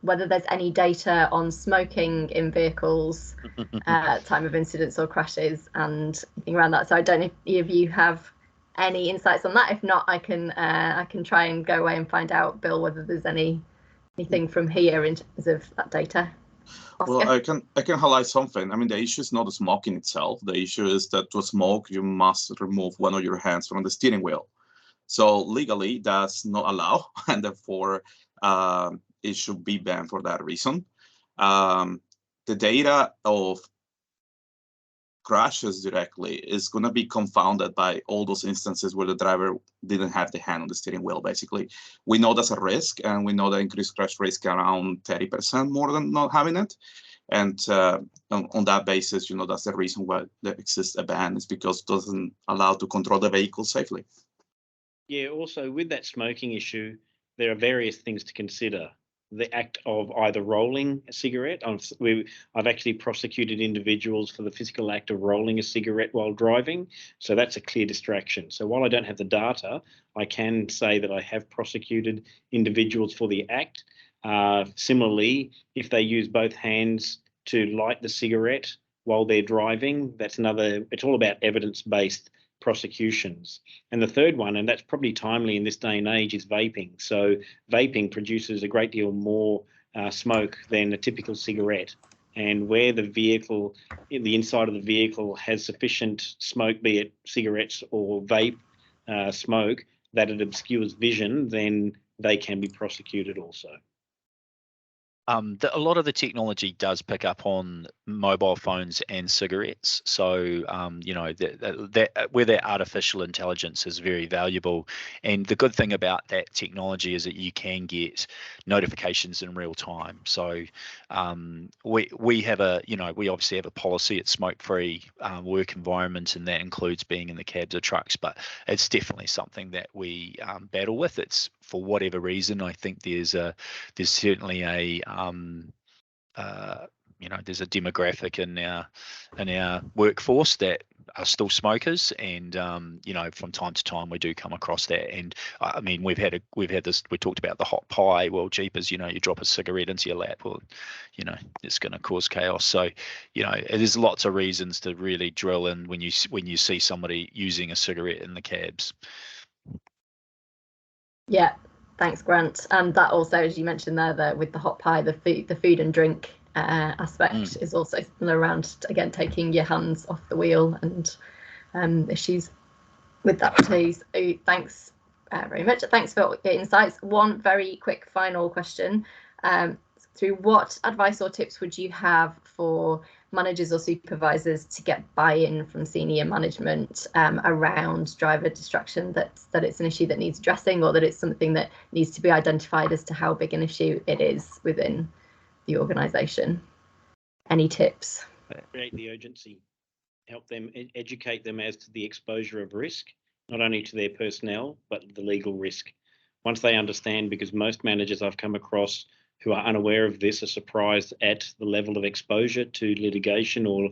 whether there's any data on smoking in vehicles at time of incidents or crashes and anything around that. So I don't know if any of you have any insights on that. If not, I can try and go away and find out, Bill, whether there's anything from here in terms of that data. Oscar? Well, I can highlight something. I mean, the issue is not the smoking itself. The issue is that to smoke, you must remove one of your hands from the steering wheel. So legally, that's not allowed, and therefore it should be banned for that reason. The data of crashes directly is going to be confounded by all those instances where the driver didn't have the hand on the steering wheel. Basically, we know that's a risk, and we know that increased crash risk around 30% more than not having it. And on that basis, you know, that's the reason why there exists a ban, is because it doesn't allow to control the vehicle safely. Yeah, also with that smoking issue, there are various things to consider. The act of either rolling a cigarette. I've actually prosecuted individuals for the physical act of rolling a cigarette while driving. So that's a clear distraction. So while I don't have the data, I can say that I have prosecuted individuals for the act. Similarly, if they use both hands to light the cigarette while they're driving, that's another, it's all about evidence-based prosecutions. And the third one, and that's probably timely in this day and age, is vaping. So vaping produces a great deal more smoke than a typical cigarette. And where the vehicle, the inside of the vehicle has sufficient smoke, be it cigarettes or vape smoke, that it obscures vision, then they can be prosecuted also. A lot of the technology does pick up on mobile phones and cigarettes. So, you know, where that artificial intelligence is very valuable. And the good thing about that technology is that you can get notifications in real time. So we obviously have a policy at smoke-free work environment, and that includes being in the cabs or trucks. But it's definitely something that we battle with. It's, for whatever reason, I think there's certainly a there's a demographic in our workforce that are still smokers, and from time to time we do come across that. And I mean, we've had this. We talked about the hot pie. Well, jeepers, you drop a cigarette into your lap, well, it's going to cause chaos. So, there's lots of reasons to really drill in when you see somebody using a cigarette in the cabs. Yeah. Thanks, Grant. And that also, as you mentioned there, with the hot pie, the food and drink aspect is also around, again, taking your hands off the wheel and issues with that too. So thanks very much. Thanks for your insights. One very quick final question. Through what advice or tips would you have for managers or supervisors to get buy-in from senior management around driver distraction, that it's an issue that needs addressing, or that it's something that needs to be identified as to how big an issue it is within the organisation? Any tips? Create the urgency, help them, educate them as to the exposure of risk, not only to their personnel, but the legal risk. Once they understand, because most managers I've come across who are unaware of this are surprised at the level of exposure to litigation or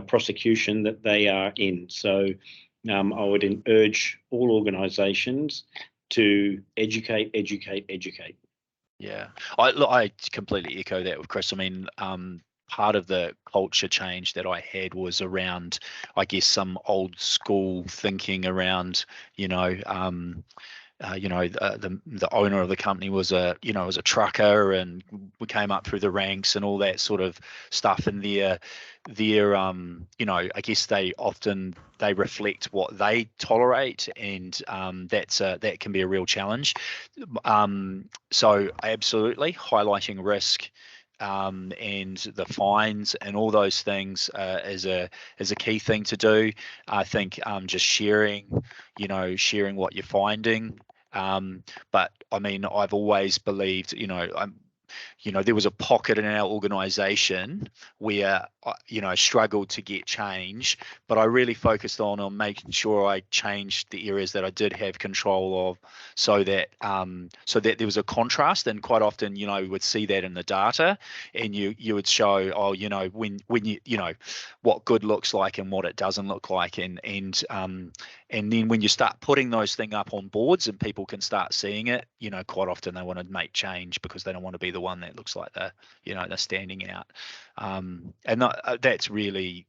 prosecution that they are in. So I would urge all organisations to educate. Yeah, I completely echo that with Chris. I mean, part of the culture change that I had was around, I guess, some old school thinking around, the owner of the company was a trucker, and we came up through the ranks and all that sort of stuff. And their I guess they reflect what they tolerate, and that can be a real challenge. So absolutely highlighting risk and the fines and all those things is a key thing to do. I think just sharing what you're finding. But I mean, I've always believed, there was a pocket in our organisation where I struggled to get change, but I really focused on making sure I changed the areas that I did have control of, so that there was a contrast. And quite often, we would see that in the data, and you would show, when what good looks like and what it doesn't look like, and then when you start putting those things up on boards and people can start seeing it, quite often they want to make change because they don't want to be the one that looks like they're standing out. And that's really,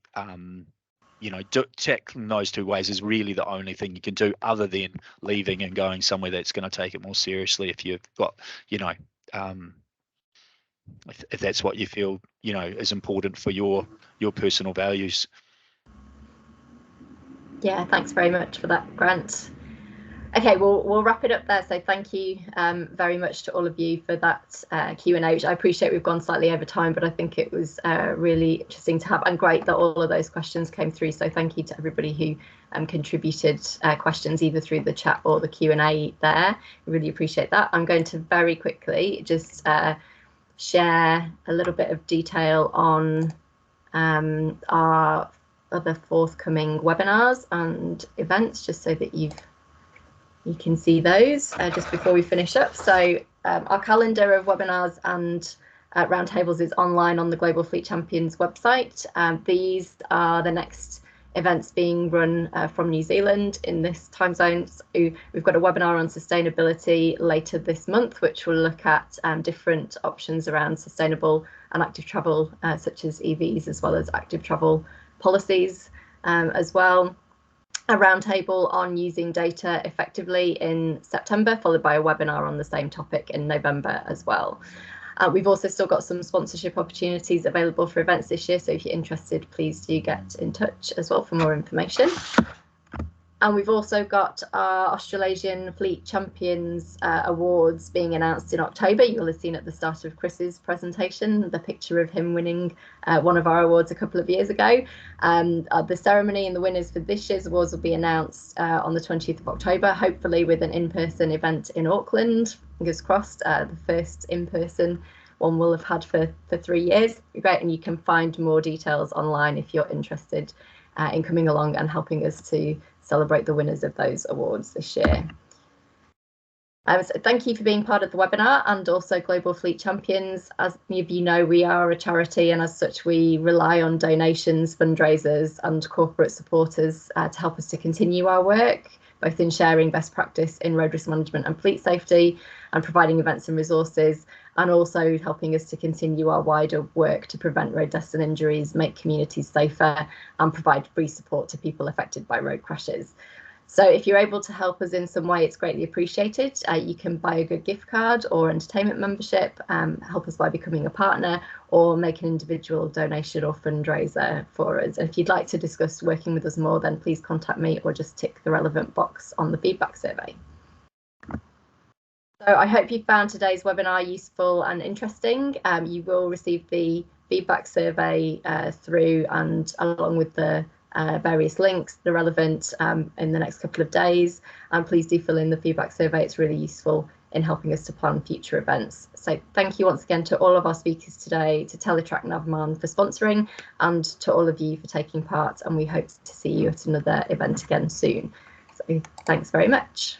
tackling those two ways is really the only thing you can do, other than leaving and going somewhere that's going to take it more seriously. If you've got, if that's what you feel, is important for your personal values. Yeah, thanks very much for that, Grant. Okay, we'll wrap it up there. So thank you very much to all of you for that Q&A, which I appreciate we've gone slightly over time, but I think it was really interesting to have, and great that all of those questions came through. So thank you to everybody who contributed questions either through the chat or the Q&A there. I really appreciate that. I'm going to very quickly just share a little bit of detail on our other forthcoming webinars and events, just so that you can see those just before we finish up. So our calendar of webinars and roundtables is online on the Global Fleet Champions website. These are the next events being run from New Zealand in this time zone. So we've got a webinar on sustainability later this month, which will look at different options around sustainable and active travel, such as EVs, as well as active travel policies as well. A roundtable on using data effectively in September, followed by a webinar on the same topic in November as well. We've also still got some sponsorship opportunities available for events this year, so if you're interested, please do get in touch as well for more information. And we've also got our Australasian Fleet Champions Awards being announced in October. You'll have seen at the start of Chris's presentation the picture of him winning one of our awards a couple of years ago. The ceremony and the winners for this year's awards will be announced on the 20th of October, hopefully with an in-person event in Auckland. Fingers crossed, the first in-person one we'll have had for 3 years. Great, and you can find more details online if you're interested in coming along and helping us to celebrate the winners of those awards this year. So thank you for being part of the webinar, and also Global Fleet Champions. As many of you know, we are a charity, and as such we rely on donations, fundraisers and corporate supporters to help us to continue our work, both in sharing best practice in road risk management and fleet safety, and providing events and resources, and also helping us to continue our wider work to prevent road deaths and injuries, make communities safer, and provide free support to people affected by road crashes. So if you're able to help us in some way, it's greatly appreciated. You can buy a good gift card or entertainment membership, help us by becoming a partner, or make an individual donation or fundraiser for us. And if you'd like to discuss working with us more, then please contact me or just tick the relevant box on the feedback survey. So I hope you found today's webinar useful and interesting. You will receive the feedback survey through and along with the various links that are relevant in the next couple of days, and please do fill in the feedback survey. It's really useful in helping us to plan future events. So thank you once again to all of our speakers today, to Teletrac Navman for sponsoring, and to all of you for taking part, and we hope to see you at another event again soon. So thanks very much.